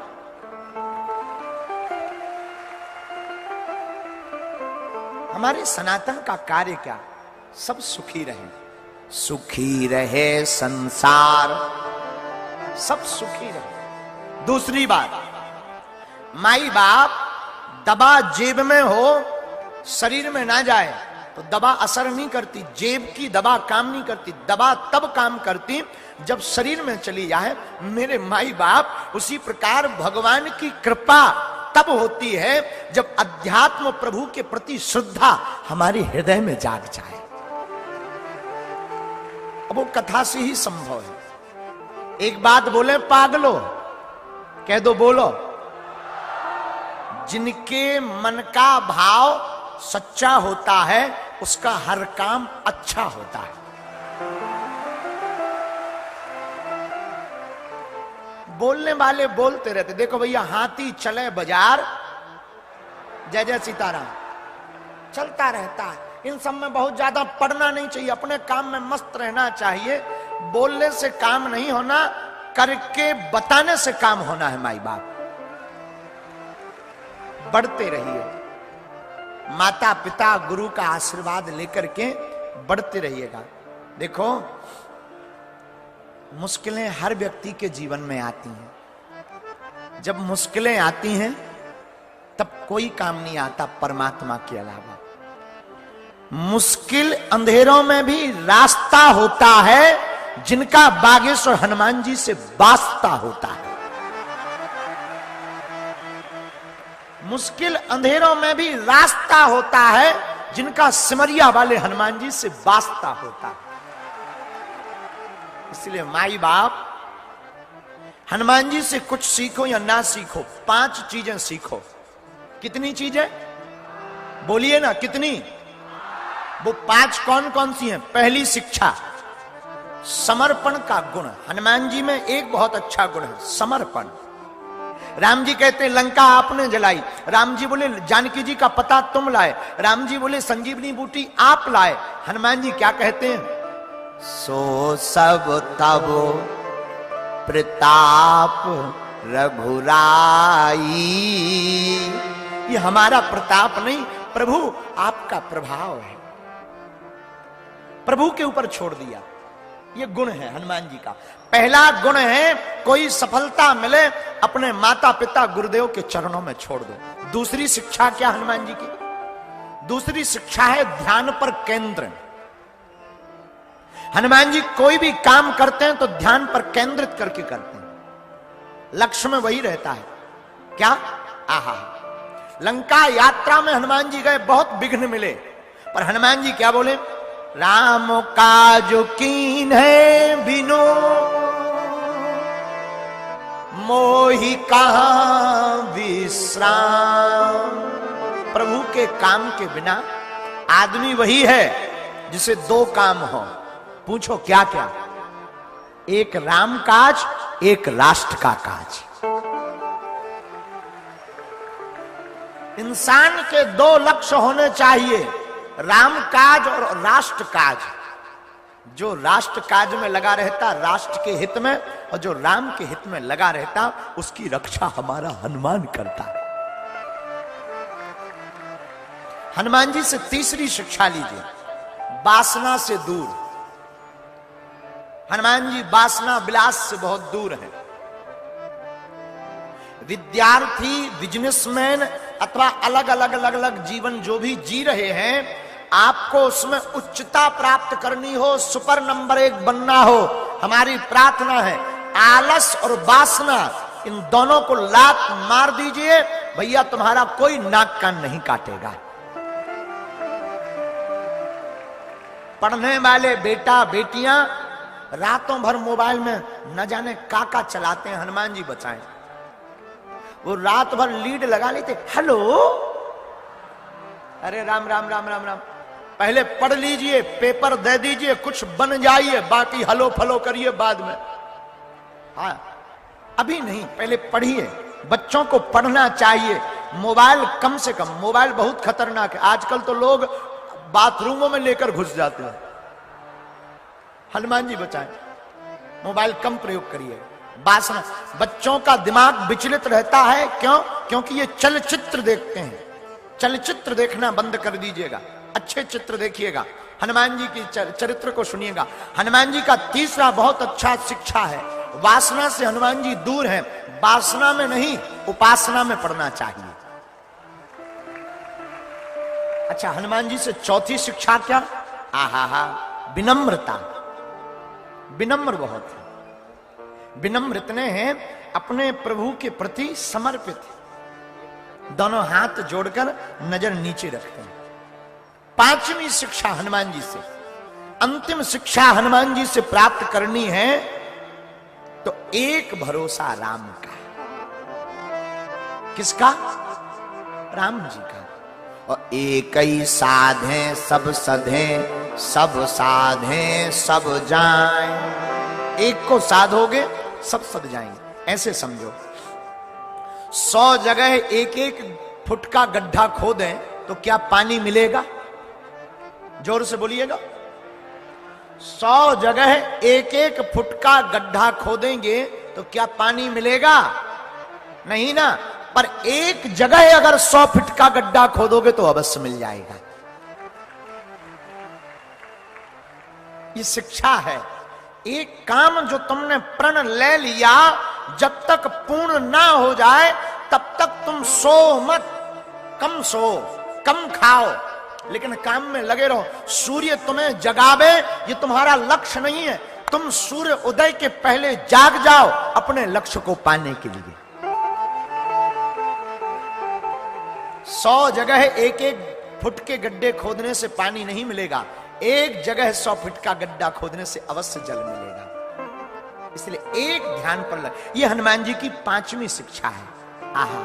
हमारे सनातन का कार्य क्या, सब सुखी रहे, सुखी रहे संसार, सब सुखी रहे। दूसरी बात, माई बाप दवा जेब में हो, शरीर में ना जाए तो दवा असर नहीं करती। जेब की दवा काम नहीं करती, दवा तब काम करती जब शरीर में चली जाए। मेरे माई बाप, उसी प्रकार भगवान की कृपा तब होती है जब अध्यात्म प्रभु के प्रति श्रद्धा हमारे हृदय में जाग जाए। अब वो कथा से ही संभव है। एक बात बोले पागलो, कह दो बोलो, जिनके मन का भाव सच्चा होता है उसका हर काम अच्छा होता है। बोलने वाले बोलते रहते। देखो भैया, हाथी चले बाजार, जय जय सीताराम चलता रहता है। इन सब में बहुत ज्यादा पढ़ना नहीं चाहिए, अपने काम में मस्त रहना चाहिए। बोलने से काम नहीं होना, करके बताने से काम होना है। माई बाप, बढ़ते रहिए, माता पिता गुरु का आशीर्वाद लेकर के बढ़ते रहिएगा। देखो, मुश्किलें हर व्यक्ति के जीवन में आती हैं। जब मुश्किलें आती हैं तब कोई काम नहीं आता परमात्मा के अलावा। मुश्किल अंधेरों में भी रास्ता होता है जिनका बागेश्वर हनुमान जी से वास्ता होता है। मुश्किल अंधेरों में भी रास्ता होता है जिनका सिमरिया वाले हनुमान जी से वास्ता होता है। इसलिए माई बाप, हनुमान जी से कुछ सीखो या ना सीखो, 5 चीजें सीखो। कितनी चीजें बोलिए ना, कितनी? वो 5 कौन कौन सी हैं? पहली शिक्षा, समर्पण का गुण। हनुमान जी में एक बहुत अच्छा गुण है, समर्पण। राम जी कहते हैं लंका आपने जलाई, राम जी बोले जानकी जी का पता तुम लाए, राम जी बोले संजीवनी बूटी आप लाए। हनुमान जी क्या कहते हैं? सो सब तब प्रताप रघुराई। ये हमारा प्रताप नहीं, प्रभु आपका प्रभाव है, प्रभु के ऊपर छोड़ दिया। ये गुण है हनुमान जी का। पहला गुण है, कोई सफलता मिले अपने माता पिता गुरुदेव के चरणों में छोड़ दो। दूसरी शिक्षा क्या हनुमान जी की? दूसरी शिक्षा है ध्यान पर केंद्र। हनुमान जी कोई भी काम करते हैं तो ध्यान पर केंद्रित करके करते हैं, लक्ष्य में वही रहता है। क्या? आहा, लंका यात्रा में हनुमान जी गए, बहुत विघ्न मिले, पर हनुमान जी क्या बोले? राम काज कीन है बिनो मोहि कहां विश्राम। प्रभु के काम के बिना आदमी वही है जिसे 2 काम हो। पूछो क्या क्या? एक राम काज, एक राष्ट्र का काज। इंसान के 2 लक्ष्य होने चाहिए, राम काज और राष्ट्र काज। जो राष्ट्र काज में लगा रहता राष्ट्र के हित में, और जो राम के हित में लगा रहता उसकी रक्षा हमारा हनुमान करता है। हनुमान जी से तीसरी शिक्षा लीजिए, वासना से दूर। हनुमान जी वासना विलास से बहुत दूर हैं। विद्यार्थी, बिजनेसमैन अथवा अलग अलग जीवन जो भी जी रहे हैं, आपको उसमें उच्चता प्राप्त करनी हो, सुपर नंबर 1 बनना हो, हमारी प्रार्थना है आलस और वासना इन दोनों को लात मार दीजिए, भैया तुम्हारा कोई नाक कान नहीं काटेगा। पढ़ने वाले बेटा बेटियां रातों भर मोबाइल में न जाने काका चलाते हैं, हनुमान जी बचाएं। वो रात भर लीड लगा लेते, हेलो, अरे राम राम राम राम राम। पहले पढ़ लीजिए, पेपर दे दीजिए, कुछ बन जाइए, बाकी हलो फलो करिए बाद में। हाँ, अभी नहीं, पहले पढ़िए। बच्चों को पढ़ना चाहिए। मोबाइल कम से कम, मोबाइल बहुत खतरनाक है। आजकल तो लोग बाथरूमों में लेकर घुस जाते हैं। हनुमान जी बचाएं, मोबाइल कम प्रयोग करिए। वासना, बच्चों का दिमाग विचलित रहता है, क्यों? क्योंकि ये चलचित्र देखते हैं। चलचित्र देखना बंद कर दीजिएगा, अच्छे चित्र देखिएगा। हनुमान जी की चरित्र को सुनिएगा। हनुमान जी का तीसरा बहुत अच्छा शिक्षा है, वासना से हनुमान जी दूर हैं। वासना में नहीं, उपासना में पढ़ना चाहिए। अच्छा, हनुमान जी से चौथी शिक्षा क्या? आहा, विनम्रता। विनम्र बहुत है। विनम्र इतने हैं, अपने प्रभु के प्रति समर्पित, दोनों हाथ जोड़कर नजर नीचे रखते हैं। पांचवी शिक्षा हनुमान जी से, अंतिम शिक्षा हनुमान जी से प्राप्त करनी है तो एक भरोसा राम का। किसका? राम जी का। और एक ही साधे सब सधे, सब साधे सब जाएं। एक को साधोगे सब सध जाएंगे, ऐसे समझो। 100 जगह एक एक फुट का गड्ढा खोदें तो क्या पानी मिलेगा? जोर से बोलिएगा। 100 जगह एक एक फुट का गड्ढा खोदेंगे तो क्या पानी मिलेगा? नहीं ना। पर एक जगह अगर 100 फीट का गड्ढा खोदोगे तो अवश्य मिल जाएगा। ये शिक्षा है। एक काम जो तुमने प्रण ले लिया, जब तक पूर्ण ना हो जाए तब तक तुम सो मत। कम सो, कम खाओ, लेकिन काम में लगे रहो। सूर्य तुम्हें जगावे, ये तुम्हारा लक्ष्य नहीं है। तुम सूर्य उदय के पहले जाग जाओ अपने लक्ष्य को पाने के लिए। 100 जगह एक एक फुट के गड्ढे खोदने से पानी नहीं मिलेगा, एक जगह 100 फुट का गड्ढा खोदने से अवश्य जल मिलेगा। इसलिए एक ध्यान पर लग। यह हनुमान जी की पांचवी शिक्षा है। आहा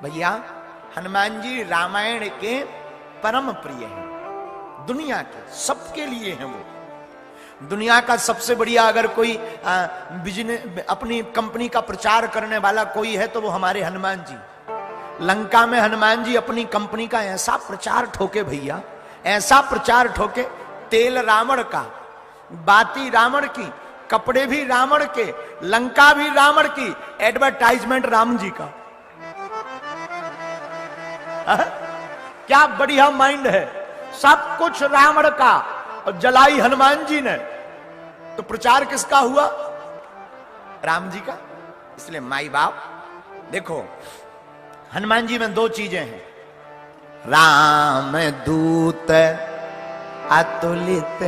भैया, हनुमान जी रामायण के परम प्रिय हैं, दुनिया के सबके लिए हैं। वो दुनिया का सबसे बढ़िया अगर कोई बिजनेस, अपनी कंपनी का प्रचार करने वाला कोई है तो वो हमारे हनुमान जी। लंका में हनुमान जी अपनी कंपनी का ऐसा प्रचार ठोके भैया, ऐसा प्रचार ठोके। तेल रावण का, बाती रावण की, कपड़े भी रावण के, लंका भी रावण की, एडवर्टाइजमेंट राम जी का। क्या बढ़िया माइंड है। सब कुछ रावण का और जलाई हनुमान जी ने, तो प्रचार किसका हुआ? राम जी का। इसलिए माई बाप देखो, हनुमान जी में 2 चीजें हैं, राम दूत अतुलित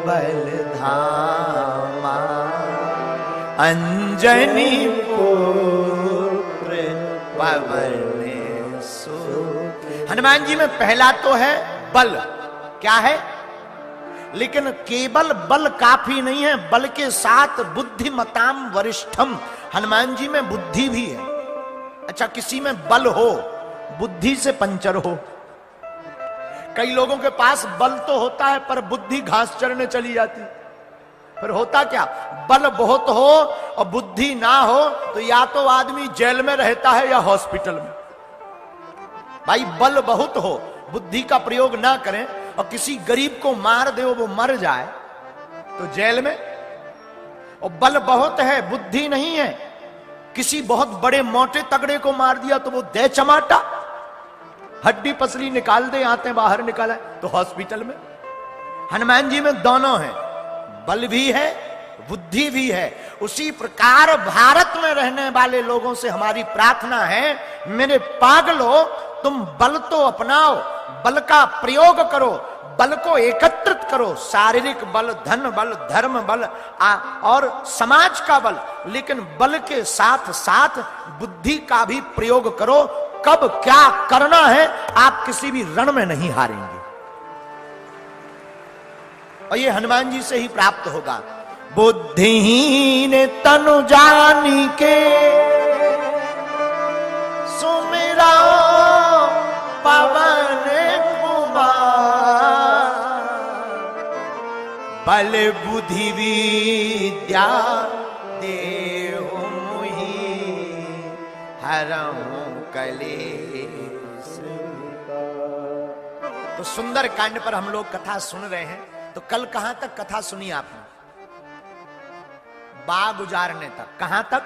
बल धामा, अंजनी पुत्र पवन सुत। हनुमान जी में पहला तो है बल। क्या है? लेकिन केवल बल काफी नहीं है, बल के साथ बुद्धिमताम वरिष्ठम। हनुमान जी में बुद्धि भी है। अच्छा, किसी में बल हो, बुद्धि से पंचर हो। कई लोगों के पास बल तो होता है पर बुद्धि घास चरने चली जाती। फिर होता क्या? बल बहुत हो और बुद्धि ना हो तो या तो आदमी जेल में रहता है या हॉस्पिटल में। भाई बल बहुत हो, बुद्धि का प्रयोग ना करें और किसी गरीब को मार दे, वो मर जाए तो जेल में। और बल बहुत है, बुद्धि नहीं है, किसी बहुत बड़े मोटे तगड़े को मार दिया तो वो दे चमाटा। हड्डी पसली निकाल दे, आते बाहर निकाला तो हॉस्पिटल में। हनुमान जी में दोनों है, बल भी है बुद्धि भी है। उसी प्रकार भारत में रहने वाले लोगों से हमारी प्रार्थना है, मेरे पागलों, तुम बल तो अपनाओ, बल का प्रयोग करो, बल को एकत्रित करो, शारीरिक बल, धन बल, धर्म बल और समाज का बल, लेकिन बल के साथ साथ बुद्धि का भी प्रयोग करो। कब क्या करना है आप किसी भी रण में नहीं हारेंगे, और ये हनुमान जी से ही प्राप्त होगा। बुद्धिहीन तनु जानी के सुमिरा पवन कुमार, बल बुद्धि विद्या देहु मुहि, हरहु कलेश। तो सुंदर कांड पर हम लोग कथा सुन रहे हैं। तो कल कहां तक कथा सुनी आपने? बाग उजारने तक। कहां तक?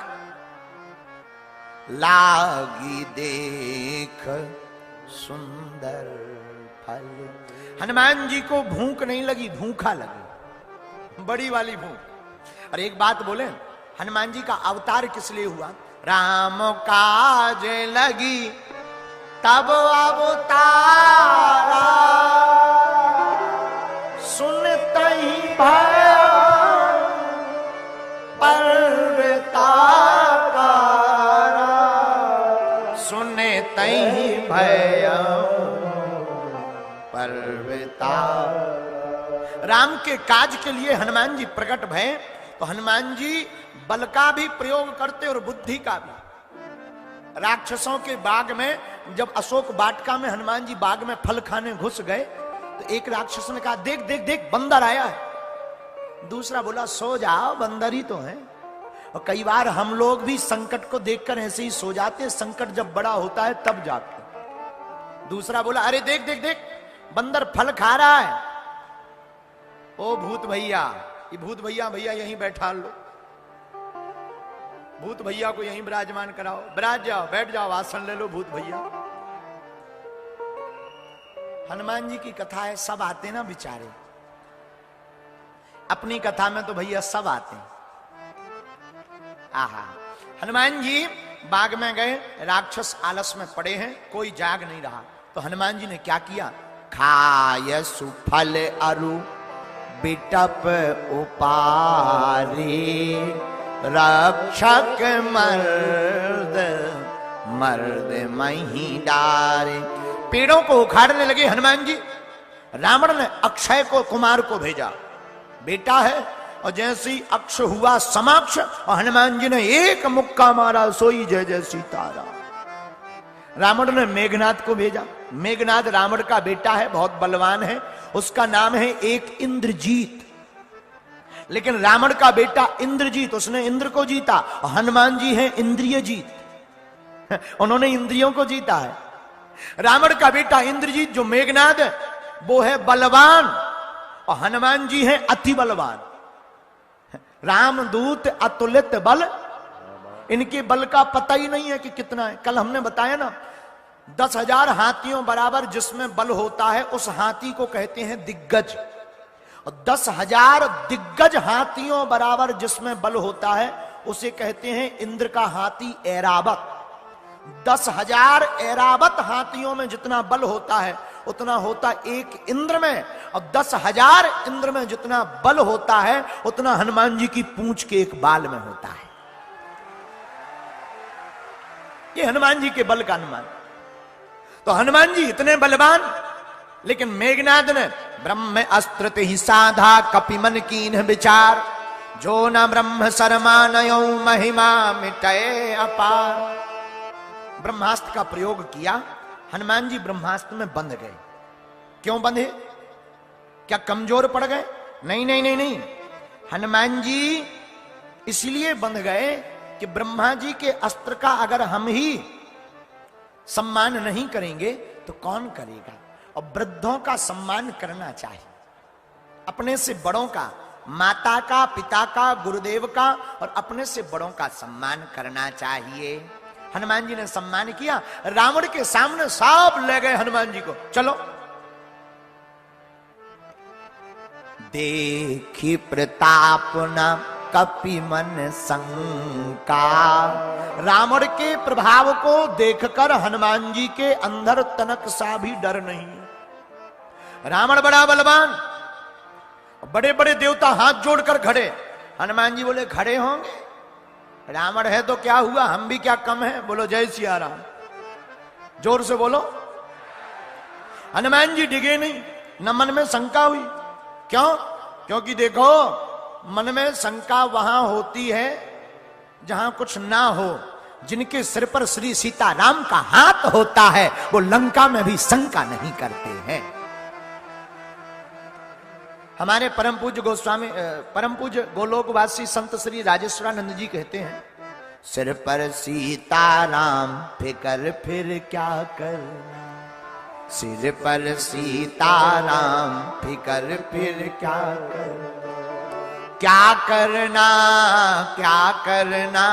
लागी देख सुंदर फल। हनुमान जी को भूख नहीं लगी, भूखा लगी, बड़ी वाली भूख। और एक बात बोले, हनुमान जी का अवतार किस लिए हुआ? राम काज लगी तब अवतारा, सुनते ही भय पर्वताकारा, सुनते ही भय पर्वता। राम के काज के लिए हनुमान जी प्रकट भय। तो हनुमान जी बल का भी प्रयोग करते और बुद्धि का भी। राक्षसों के बाग में जब अशोक वाटिका में हनुमान जी बाग में फल खाने घुस गए, तो एक राक्षस ने कहा, देख देख देख बंदर आया है। दूसरा बोला, सो जाओ, बंदर ही तो है। और कई बार हम लोग भी संकट को देखकर ऐसे ही सो जाते हैं, संकट जब बड़ा होता है तब जागते। दूसरा बोला, अरे देख देख देख बंदर फल खा रहा है। ओ भूत भैया, ये भूत भैया भैया यहीं बैठा लो, भूत भैया को यहीं विराजमान कराओ, विराज जाओ, बैठ जाओ, आसन ले लो भूत भैया। हनुमान जी की कथा है, सब आते ना बेचारे। अपनी कथा में तो भैया सब आते हैं। आहा, हनुमान जी बाग में गए, राक्षस आलस में पड़े हैं, कोई जाग नहीं रहा। तो हनुमान जी ने क्या किया? खाय सुफल अरु बिटप उपारे, रक्षक मर्द मर्द मही डारे। पेड़ों को उखाड़ने लगे हनुमान जी। रावण ने अक्षय को, कुमार को भेजा, बेटा है, और जैसे ही अक्ष हुआ समाक्ष, और हनुमान जी ने एक मुक्का मारा, सोई जय जय सीताराम। रावण ने मेघनाद को भेजा। मेघनाद रावण का बेटा है, बहुत बलवान है, उसका नाम है एक इंद्रजीत। लेकिन रावण का बेटा इंद्रजीत, उसने इंद्र को जीता, और हनुमान जी हैं इंद्रिय जीत, उन्होंने इंद्रियों को जीता है। रावण का बेटा इंद्रजीत जो मेघनाद है, वो है बलवान, और हनुमान जी हैं अति बलवान। रामदूत अतुलित बल, इनके बल का पता ही नहीं है कि कितना है। कल हमने बताया ना, 10,000 हाथियों बराबर जिसमें बल होता है, उस हाथी को कहते हैं दिग्गज। और 10,000 दिग्गज हाथियों बराबर जिसमें बल होता है, उसे कहते हैं इंद्र का हाथी ऐरावत। 10,000 ऐरावत हाथियों में जितना बल होता है, उतना होता एक इंद्र में, और 10,000 इंद्र में जितना बल होता है, उतना हनुमान जी की पूंछ के एक बाल में होता है। ये हनुमान जी के बल का अनुमान। तो हनुमान जी इतने बलवान, लेकिन मेघनाद ने ब्रह्म अस्त्र ही साधा, कपिमन कीन्ह विचार, जो न ब्रह्म शर्मानयो महिमा मिटय अपार। ब्रह्मास्त्र का प्रयोग किया, हनुमान जी ब्रह्मास्त्र में बंध गए। क्यों बंधे? क्या कमजोर पड़ गए? नहीं नहीं नहीं नहीं, हनुमान जी इसलिए बंध गए कि ब्रह्मा जी के अस्त्र का अगर हम ही सम्मान नहीं करेंगे तो कौन करेगा। और वृद्धों का सम्मान करना चाहिए, अपने से बड़ों का, माता का, पिता का, गुरुदेव का, और अपने से बड़ों का सम्मान करना चाहिए। हनुमान जी ने सम्मान किया। रावण के सामने सब ले गए हनुमान जी को, चलो। देखी प्रताप न कपि मन शंका। रावण के प्रभाव को देखकर हनुमान जी के अंदर तनक सा भी डर नहीं है। रावण बड़ा बलवान, बड़े बड़े देवता हाथ जोड़कर खड़े। हनुमान जी बोले खड़े होंगे, रावण है तो क्या हुआ, हम भी क्या कम है। बोलो जय सिया राम, जोर से बोलो। हनुमान जी डिगे नहीं, न मन में शंका हुई। क्यों? क्योंकि देखो, मन में शंका वहां होती है जहां कुछ ना हो। जिनके सिर पर श्री सीताराम का हाथ होता है वो लंका में भी शंका नहीं करते हैं। हमारे परम पूज्य गोस्वामी, परम पूज्य गोलोकवासी संत श्री राजेश्वरानंद जी कहते हैं, सिर पर सीताराम फिकर फिर क्या करना। सिर पर सीताराम फिकर फिर क्या करना। क्या करना, क्या करना,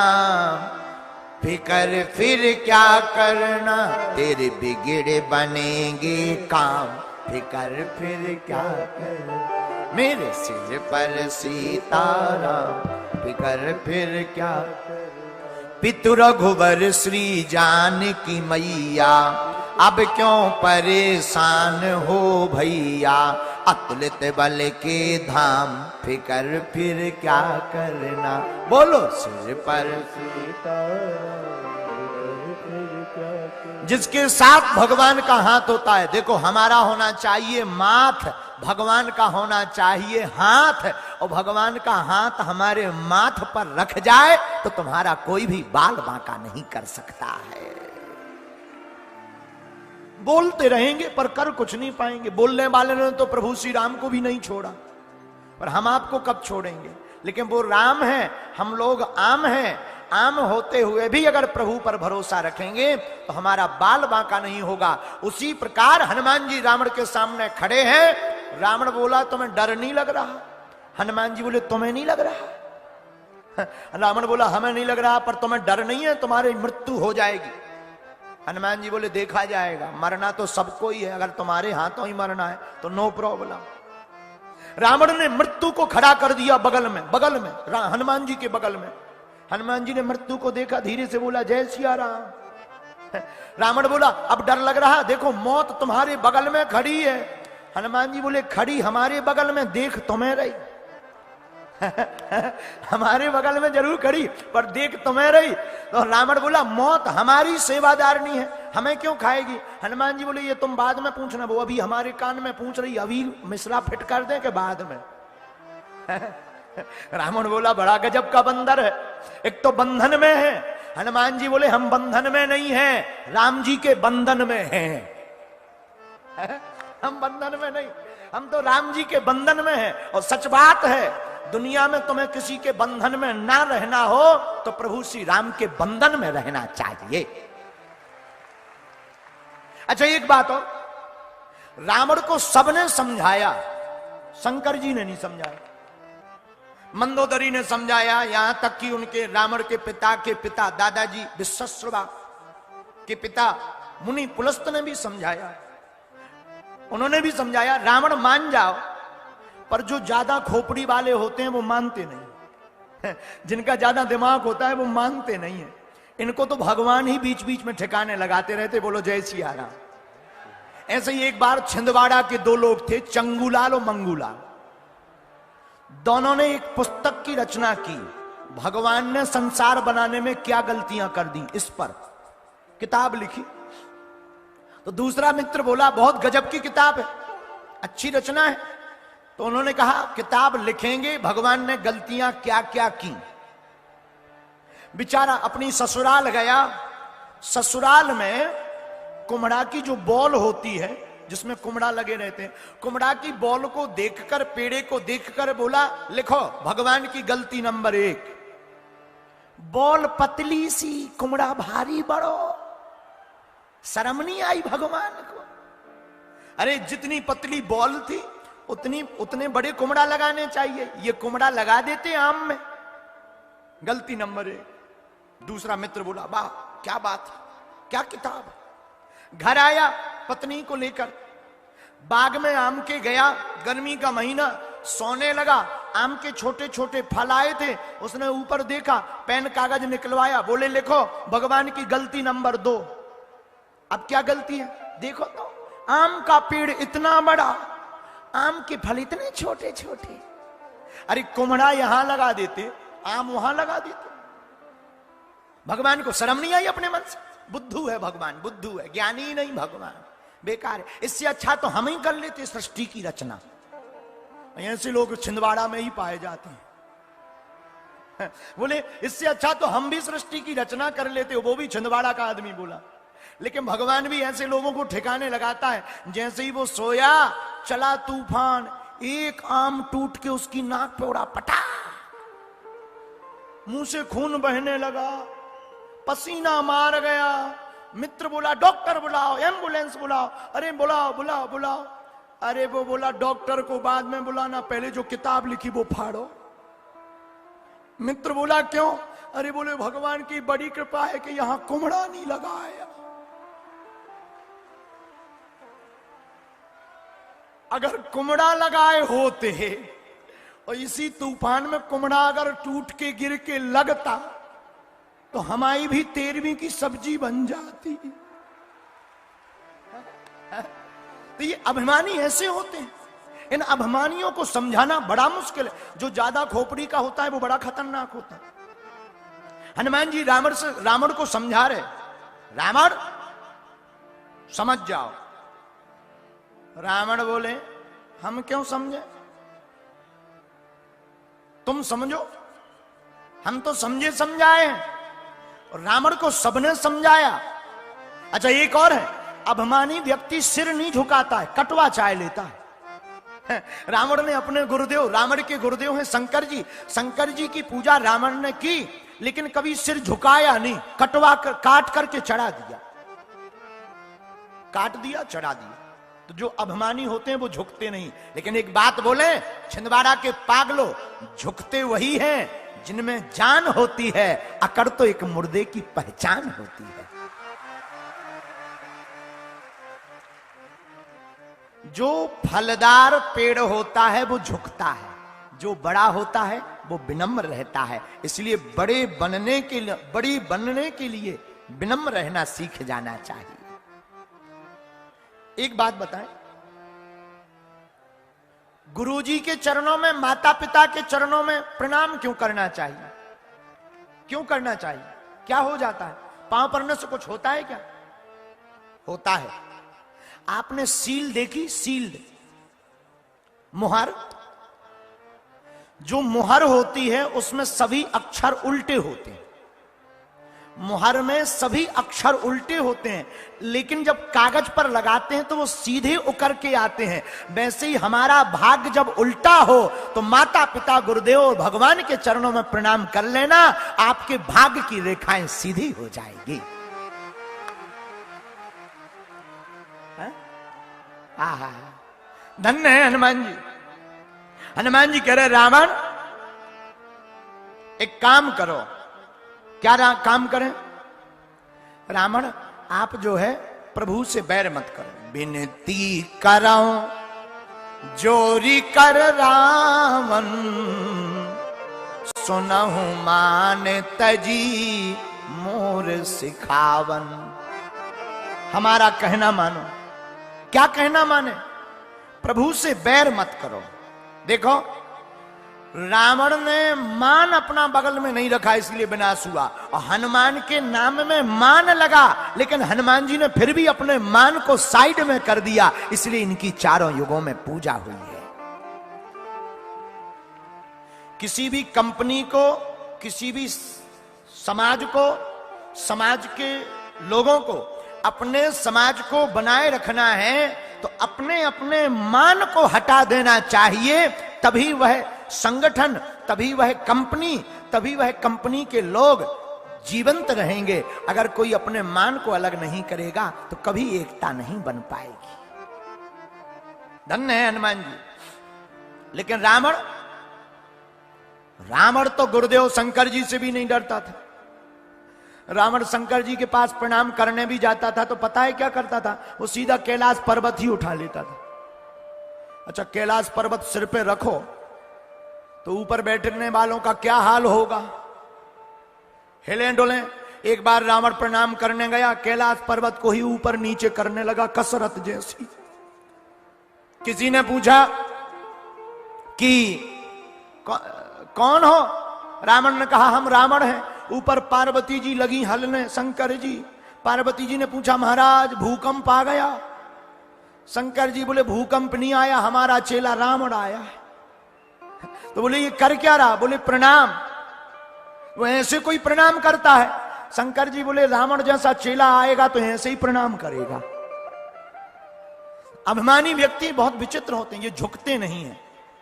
फिकर फिर क्या करना। तेरे बिगड़े बनेंगे काम, फिकर फिर क्या करना। मेरे सिर पर सीताराम फिकर फिर क्या करना। पितु रघुवर श्री जानकी मैया, अब क्यों परेशान हो भैया। अतुलित बल के धाम, फिकर फिर क्या करना। बोलो सिर पर जिसके साथ भगवान का हाथ होता है। देखो, हमारा होना चाहिए माथ, भगवान का होना चाहिए हाथ। और भगवान का हाथ हमारे माथ पर रख जाए तो तुम्हारा कोई भी बाल बांका नहीं कर सकता है। बोलते रहेंगे पर कर कुछ नहीं पाएंगे। बोलने वाले ने तो प्रभु श्री राम को भी नहीं छोड़ा, पर हम आपको कब छोड़ेंगे। लेकिन वो राम है, हम लोग आम हैं। आम होते हुए भी अगर प्रभु पर भरोसा रखेंगे तो हमारा बाल बांका नहीं होगा। उसी प्रकार हनुमान जी रावण के सामने खड़े हैं। रावण बोला तुम्हें डर नहीं लग रहा। हनुमान जी बोले तुम्हें नहीं लग रहा। रावण बोला हमें नहीं लग रहा, पर तुम्हें डर नहीं है, तुम्हारी मृत्यु हो जाएगी। हनुमान जी बोले देखा जाएगा, मरना तो सबको ही है, अगर तुम्हारे हाथों ही मरना है तो नो प्रॉब्लम। रावण ने मृत्यु को खड़ा कर दिया बगल में, हनुमान जी के बगल में। हनुमान जी ने मृत्यु को देखा, धीरे से बोला जय सिया राम। रावण बोला अब डर लग रहा, देखो मौत तुम्हारे बगल में खड़ी है। हनुमान जी बोले खड़ी हमारे बगल में, देख तुम्हें रही। हमारे बगल में जरूर खड़ी, पर देख तुम्हें रही। तो रावण बोला मौत हमारी सेवादारनी है, हमें क्यों खाएगी। हनुमान जी बोले ये तुम बाद में पूछना, वो अभी हमारे कान में पूछ रही, अभी मिश्रा फिट कर दे के बाद में। रावण बोला बड़ा गजब का बंदर है, एक तो बंधन में है। हनुमान जी बोले हम बंधन में नहीं हैं, राम जी के बंधन में हैं। हम बंधन में नहीं, हम तो राम जी के बंधन में हैं। और सच बात है, दुनिया में तुम्हें किसी के बंधन में ना रहना हो तो प्रभु श्री राम के बंधन में रहना चाहिए। अच्छा एक बात और, रावण को सबने समझाया, शंकर जी ने नहीं समझाया, मंदोदरी ने समझाया। यहां तक कि उनके रावण के पिता दादाजी विश्वश्रवा के पिता मुनि पुलस्त ने भी समझाया, उन्होंने भी समझाया रावण मान जाओ, पर जो ज्यादा खोपड़ी वाले होते हैं वो मानते नहीं। जिनका ज्यादा दिमाग होता है वो मानते नहीं है। इनको तो भगवान ही बीच बीच में ठिकाने लगाते रहते। बोलो जय सिया राम। ऐसे ही एक बार छिंदवाड़ा के दो लोग थे, चंगूलाल और मंगूलाल। दोनों ने एक पुस्तक की रचना की, भगवान ने संसार बनाने में क्या गलतियां कर दी, इस पर किताब लिखी। तो दूसरा मित्र बोला बहुत गजब की किताब है, अच्छी रचना है। तो उन्होंने कहा किताब लिखेंगे भगवान ने गलतियां क्या क्या की। बेचारा अपनी ससुराल गया। ससुराल में कुम्हड़ा की जो बॉल होती है, जिसमें कुम्हड़ा लगे रहते हैं, कुम्हड़ा की बॉल को देखकर, पेड़े को देखकर बोला लिखो भगवान की गलती नंबर 1, बॉल पतली सी, कुम्हड़ा भारी बड़ो। शर्म नहीं आई भगवान को। अरे जितनी पतली बॉल थी उतने बड़े कुम्हड़ा लगाने चाहिए, ये कुम्हड़ा लगा देते आम में। गलती नंबर 1। दूसरा मित्र बोला वाह क्या बात है, क्या किताब है। घर आया पत्नी को लेकर, बाग में आम के गया, गर्मी का महीना, सोने लगा। आम के छोटे छोटे फल आए थे, उसने ऊपर देखा, पेन कागज निकलवाया, बोले लिखो भगवान की गलती नंबर 2। अब क्या गलती है देखो तो, आम का पेड़ इतना बड़ा, आम के फल इतने छोटे छोटे। अरे कुम्हड़ा यहां लगा देते, आम वहां लगा देते। भगवान को शर्म नहीं आई अपने मन से? बुद्धू है भगवान, बुद्धू है, ज्ञानी नहीं भगवान, बेकार है। इससे अच्छा तो हम ही कर लेते सृष्टि की रचना। ऐसे लोग छिंदवाड़ा में ही पाए जाते हैं। बोले इससे अच्छा तो हम भी सृष्टि की रचना कर लेते, वो भी छिंदवाड़ा का आदमी बोला। लेकिन भगवान भी ऐसे लोगों को ठिकाने लगाता है। जैसे ही वो सोया, चला तूफान, एक आम टूट के उसकी नाक पे उड़ा, पटा, मुंह से खून बहने लगा, पसीना मार गया। मित्र बोला डॉक्टर बुलाओ, एम्बुलेंस बुलाओ। अरे बुलाओ बुलाओ बुलाओ। अरे वो बोला डॉक्टर को बाद में बुलाना, पहले जो किताब लिखी वो फाड़ो। मित्र बोला क्यों? अरे बोले भगवान की बड़ी कृपा है कि यहां कुम्हड़ा नहीं लगाया। अगर कुम्हड़ा लगाए होते और इसी तूफान में कुम्हड़ा अगर टूट के गिर के लगता तो हमारी भी 13वीं की सब्जी बन जाती। तो ये अभिमानी ऐसे होते हैं। इन अभिमानियों को समझाना बड़ा मुश्किल है। जो ज्यादा खोपड़ी का होता है वो बड़ा खतरनाक होता है। हनुमान जी रावण को समझा रहे, रावण समझ जाओ। रावण बोले हम क्यों समझे, तुम समझो, हम तो समझे समझाए हैं। और रावण को सबने समझाया। अच्छा एक और है, अभिमानी व्यक्ति सिर नहीं झुकाता है, कटवा चाय लेता है। रावण ने अपने गुरुदेव, रावण के गुरुदेव हैं शंकर जी, शंकर जी की पूजा रावण ने की, लेकिन कभी सिर झुकाया नहीं, कटवा कर, काट करके चढ़ा दिया, काट दिया चढ़ा दिया। तो जो अभिमानी होते हैं वो झुकते नहीं। लेकिन एक बात बोले छिंदवाड़ा के पागलों, झुकते वही हैं जिनमें जान होती है, अकड़ तो एक मुर्दे की पहचान होती है। जो फलदार पेड़ होता है वो झुकता है, जो बड़ा होता है वो विनम्र रहता है। इसलिए बड़ी बनने के लिए विनम्र रहना सीख जाना चाहिए। एक बात बताएं, गुरुजी के चरणों में, माता पिता के चरणों में प्रणाम क्यों करना चाहिए? क्यों करना चाहिए? क्या हो जाता है? पांव पड़ने से कुछ होता है क्या? होता है। आपने सील देखी? सील्ड मुहर, जो मुहर होती है उसमें सभी अक्षर उल्टे होते हैं। मुहर में सभी अक्षर उल्टे होते हैं, लेकिन जब कागज पर लगाते हैं तो वो सीधे उकर के आते हैं। वैसे ही हमारा भाग्य जब उल्टा हो तो माता पिता, गुरुदेव और भगवान के चरणों में प्रणाम कर लेना, आपके भाग्य की रेखाएं सीधी हो जाएगी। आहा, धन्य है हनुमान जी। हनुमान जी कह रहे रावण एक काम करो। क्या काम करें? रावण आप जो है प्रभु से बैर मत करो। विनती करो जोरी कर रावण, सुनहु मान तजी मोर सिखावन। हमारा कहना मानो। क्या कहना माने? प्रभु से बैर मत करो। देखो रावण ने मान अपना बगल में नहीं रखा, इसलिए विनाश हुआ। और हनुमान के नाम में मान लगा, लेकिन हनुमान जी ने फिर भी अपने मान को साइड में कर दिया, इसलिए इनकी चारों युगों में पूजा हुई है। किसी भी कंपनी को, किसी भी समाज को, समाज के लोगों को, अपने समाज को बनाए रखना है तो अपने अपने मान को हटा देना चाहिए। तभी वह संगठन, तभी वह कंपनी, तभी वह कंपनी के लोग जीवंत रहेंगे। अगर कोई अपने मान को अलग नहीं करेगा तो कभी एकता नहीं बन पाएगी। धन्य है हनुमान जी। लेकिन रावण तो गुरुदेव शंकर जी से भी नहीं डरता था। रावण शंकर जी के पास प्रणाम करने भी जाता था तो पता है क्या करता था? वो सीधा कैलाश पर्वत ही उठा लेता था। अच्छा, कैलाश पर्वत सिर पे रखो तो ऊपर बैठने वालों का क्या हाल होगा? हिले डोले। एक बार रावण प्रणाम करने गया, कैलाश पर्वत को ही ऊपर नीचे करने लगा, कसरत जैसी। किसी ने पूछा कि कौन हो? रावण ने कहा हम रावण हैं। ऊपर पार्वती जी लगी हलने, शंकर जी। पार्वती जी ने पूछा महाराज भूकंप आ गया? शंकर जी बोले भूकंप नहीं आया, हमारा चेला रावण आया है। तो बोले ये कर क्या रहा? बोले प्रणाम। वो ऐसे कोई प्रणाम करता है? शंकर जी बोले रावण जैसा चेला आएगा तो ऐसे ही प्रणाम करेगा। अभिमानी व्यक्ति बहुत विचित्र होते हैं, ये झुकते नहीं है,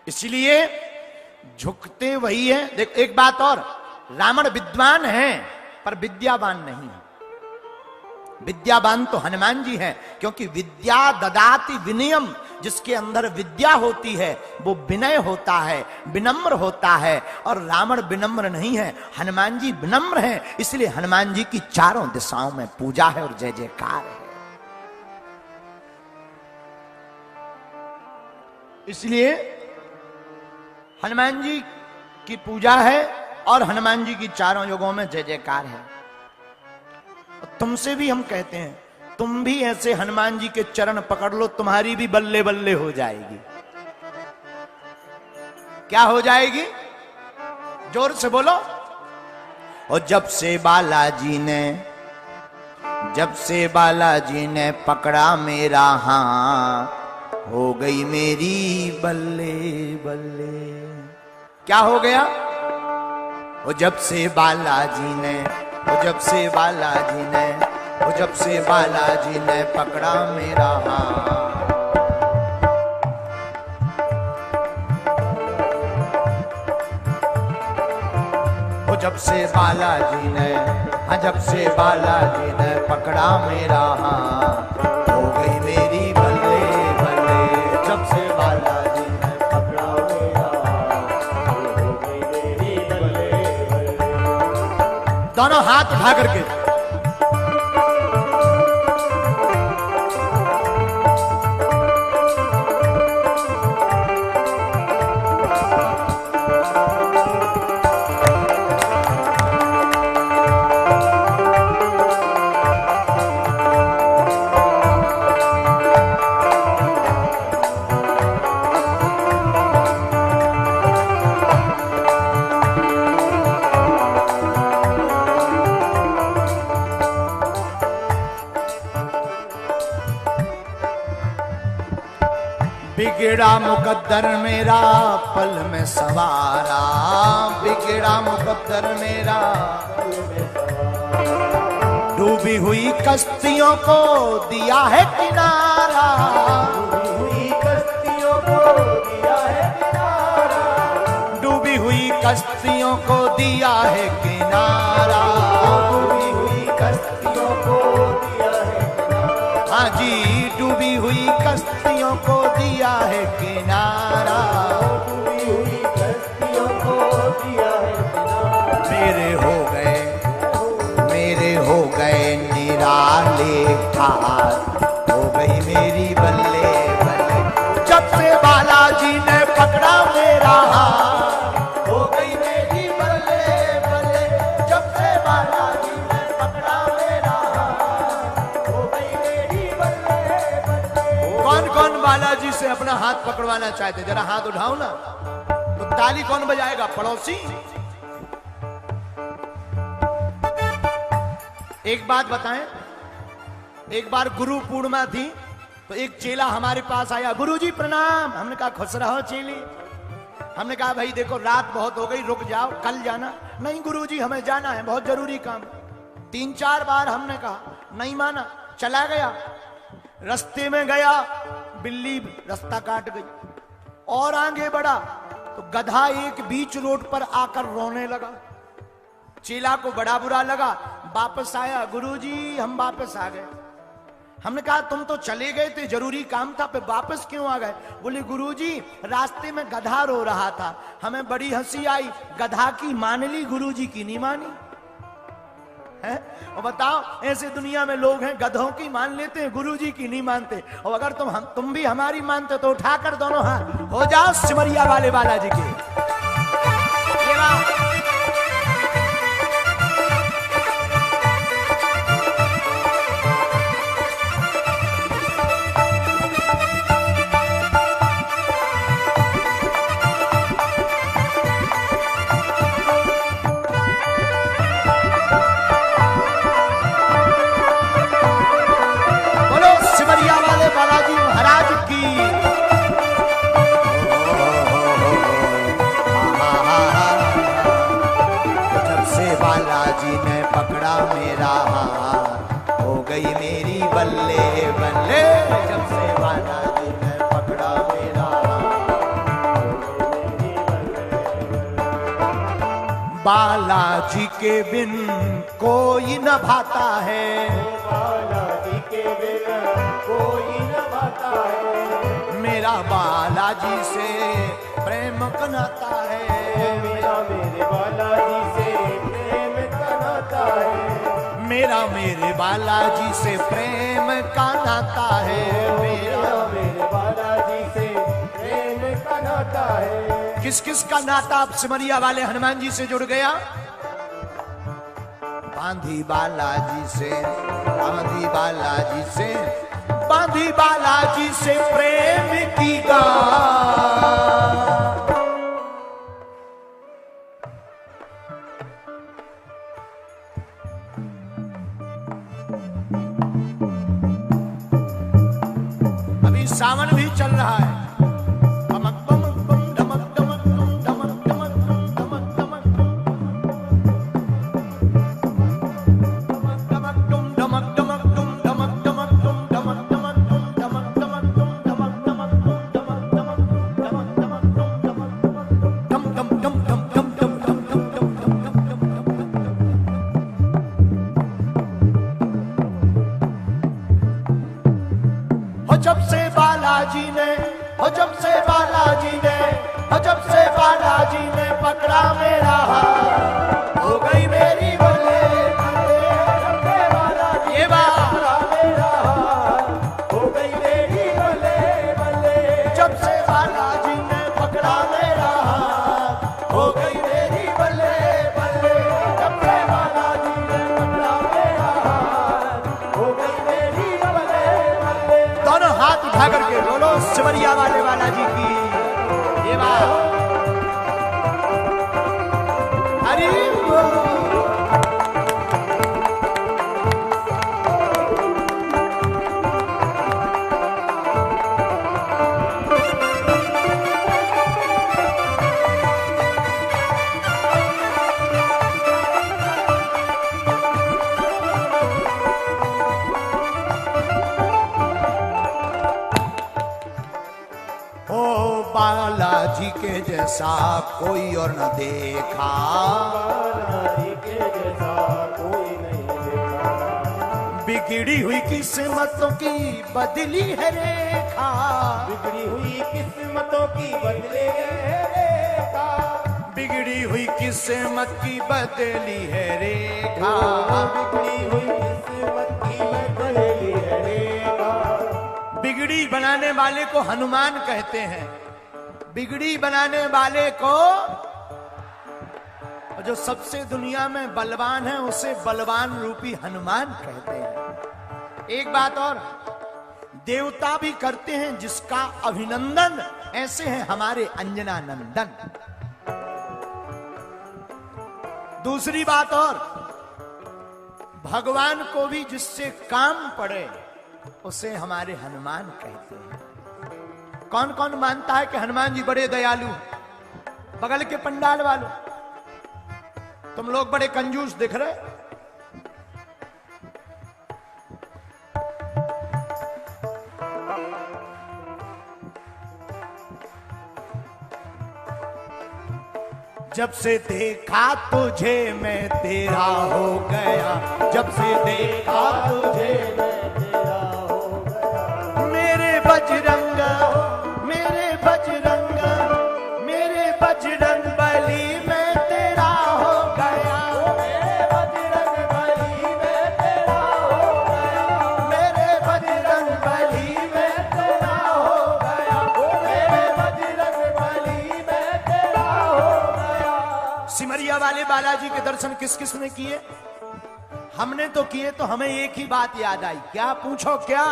इसलिए झुकते वही है। देख एक बात और, रावण विद्वान है पर विद्यावान नहीं है। विद्यावान तो हनुमान जी हैं, क्योंकि विद्या ददाति विनयम, जिसके अंदर विद्या होती है वो विनय होता है, विनम्र होता है। और रावण विनम्र नहीं है, हनुमान जी विनम्र हैं, इसलिए हनुमान जी की चारों दिशाओं में पूजा है और जय जयकार है। इसलिए हनुमान जी की पूजा है और हनुमान जी की चारों युगों में जय जयकार है। तुमसे भी हम कहते हैं, तुम भी ऐसे हनुमान जी के चरण पकड़ लो, तुम्हारी भी बल्ले बल्ले हो जाएगी। क्या हो जाएगी? जोर से बोलो। और जब से बालाजी ने पकड़ा मेरा हाथ, हो गई मेरी बल्ले बल्ले। क्या हो गया? वो जब से बालाजी ने पकड़ा मेरा हाथ। वो जब से बालाजी ने पकड़ा मेरा हाथ, हो गई मेरी बल्ले बल्ले। जब से बालाजी ने पकड़ा मेरा हाथ, हो गई मेरी बल्ले बल्ले। दोनों हाथ उठा करके बिगड़ा मुकद्दर मेरा पल में सवारा, बिगड़ा मुकद्दर मेरा पल में सवारा। डूबी हुई कश्तियों को दिया है किनारा, डूबी हुई कश्तियों को दिया है किनारा, डूबी हुई कश्तियों को दिया है किनारा, डूबी हुई कश्तियों को दिया है किनारा। हाँ जी, डूबी हुई कश्तियों को दिया है किनारा, डूबी हुई कश्तियों को दिया है किनारा। मेरे हो गए निराले हाथ, हो गई मेरी बल्ले बल्ले। जब से बालाजी ने पकड़ा मेरा हाथ, हो गई मेरी बल्ले बल्ले। जब से बालाजी ने पकड़ा मेरा हाथ, हो गई मेरी बल्ले बल्ले। कौन कौन बालाजी से अपना हाथ पकड़वाना चाहते? जरा हाथ उठाओ ना। तो ताली कौन बजाएगा? पड़ोसी। एक बात बताएं, एक बार गुरु पूर्णिमा थी तो एक चेला हमारे पास आया, गुरुजी प्रणाम। हमने कहा खुश रहो चेली। हमने कहा भाई देखो रात बहुत हो गई, रुक जाओ, कल जाना। नहीं गुरुजी हमें जाना है, बहुत जरूरी काम। 3-4 बार हमने कहा, नहीं माना, चला गया। रास्ते में गया, बिल्ली रास्ता काट गई और आगे बढ़ा तो गधा एक बीच रोड पर आकर रोने लगा। चेला को बड़ा बुरा लगा, वापस आया, गुरुजी हम वापस आ गए। हमने कहा तुम तो चले गए थे, जरूरी काम था, पे वापस क्यों आ गए? बोले गुरुजी रास्ते में गधा रो रहा था, हमें बड़ी हंसी आई, गधा की मान ली, गुरुजी की नहीं मानी। हैं? और बताओ, ऐसे दुनिया में लोग हैं गधों की मान लेते हैं, गुरुजी की नहीं मानते। और अगर तुम भी हमारी मानते तो उठाकर दोनों हाथ हो जाओ सिमरिया वाले बालाजी के। ये बात बालाजी महाराज की। जब से बालाजी ने पकड़ा मेरा हाथ हो गई मेरी बल्ले बल्ले। जब से बालाजी ने पकड़ा मेरा हाथ, बालाजी के बिन कोई न भाता है, बालाजी के बिन कोई न भाता है। मेरा बालाजी से प्रेम का नाता है, मेरा मेरे बालाजी से प्रेम का नाता है। मेरा मेरे बालाजी से प्रेम का नाता है, मेरा मेरे बालाजी से प्रेम का नाता है। किस किस का नाता अब सिमरिया वाले हनुमान जी से जुड़ गया? बांधी बालाजी से, बांधी बालाजी से, बांधी बालाजी से प्रेम की गान। अभी सावन भी चल रहा है। जब से बालाजी ने, जब से बालाजी ने, जब से बालाजी ने पकड़ा मेरा हाथ हो गई मेरी बल्ले बल्ले। जब से बालाजी ने पकड़ा मेरा हाथ हो गई मेरी बल्ले बल्ले। जब से बालाजी ने पकड़ा मेरा हाथ हो गई मेरी बल्ले बल्ले। जब से बालाजी ने पकड़ा मेरा हाथ हो गई मेरी बल्ले बल्ले। दोनों हाथ उठा करके बोलो सिमरिया वाले बालाजी की। ये बात हरि बालाजी के जैसा कोई और न देखा, बालाजी के जैसा कोई नहीं देखा। बिगड़ी हुई किस्मतों की बदली है रेखा, बिगड़ी हुई किस्मतों की बदली है रेखा। बिगड़ी हुई किस्मत की बदली है रेखा, बिगड़ी हुई किस्मत की बदली है रेखा। बिगड़ी बनाने वाले को हनुमान कहते हैं, बिगड़ी बनाने वाले को। जो सबसे दुनिया में बलवान है उसे बलवान रूपी हनुमान कहते हैं। एक बात और, देवता भी करते हैं जिसका अभिनंदन, ऐसे हैं हमारे अंजना नंदन। दूसरी बात और, भगवान को भी जिससे काम पड़े उसे हमारे हनुमान कहते हैं। कौन कौन मानता है कि हनुमान जी बड़े दयालु? बगल के पंडाल वालों, तुम लोग बड़े कंजूस दिख रहे। जब से देखा तुझे मैं तेरा हो गया, जब से देखा तुझे मैं तेरा हो गया। मेरे बजरंग, मेरे बजरंग, मेरे बजरंग बली मैं तेरा हो गया। मेरे बजरंग बली बालाजी के दर्शन किस किस ने किए? हमने तो किए, तो हमें एक ही बात याद आई। क्या? पूछो क्या?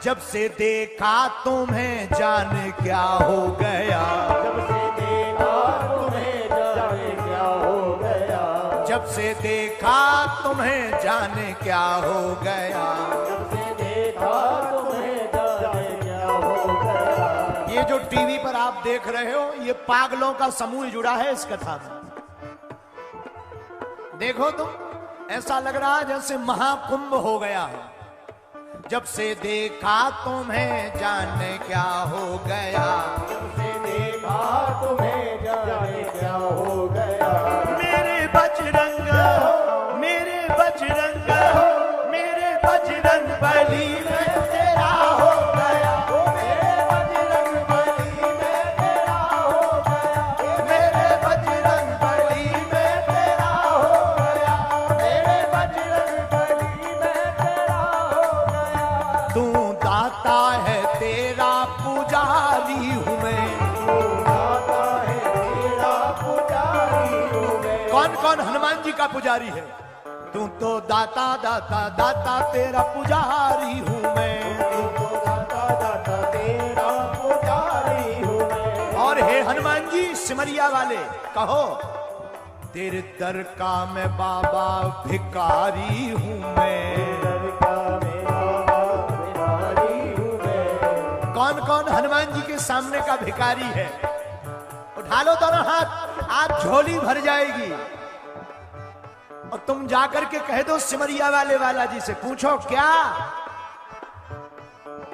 जब से देखा तुम्हें जाने क्या हो गया, जब से देखा तुम्हें जाने क्या हो गया, जब से देखा तुम्हें जाने क्या हो गया, जब से देखा तुम्हें जाने क्या हो गया। ये जो टीवी पर आप देख रहे हो, ये पागलों का समूह जुड़ा है इस कथा में। देखो तुम, ऐसा लग रहा है जैसे महाकुंभ हो गया है। जब से देखा तुम्हें जाने क्या हो गया, जब से देखा तुम्हें जाने क्या हो गया। मेरे बजरंग, मेरे बजरंग, मेरे बजरंग बली में तेरा हो गया, मेरे बजरंग बली में तेरा हो गया, मेरे बजरंग बली में तेरा हो गया, मेरे बजरंग बली में तेरा हो गया। तू दाता है तेरा पुजारी हूँ मैं। दाता है तेरा पुजारी हूँ मैं। कौन कौन हनुमान जी का पुजारी है? तू तो दाता दाता दाता तेरा पुजारी हूँ मैं। तो दाता दाता तेरा पुजारी हूँ मैं। और हे हनुमान जी सिमरिया वाले, कहो तेरे दर का मैं बाबा भिखारी हूँ मैं। दर का मैं बाबा भिखारी हूँ मैं। कौन कौन हनुमान जी के सामने का भिखारी है? उठा लो दोनों हाथ, आज झोली भर जाएगी। और तुम जाकर के कह दो सिमरिया वाले वाला जी से, पूछो क्या?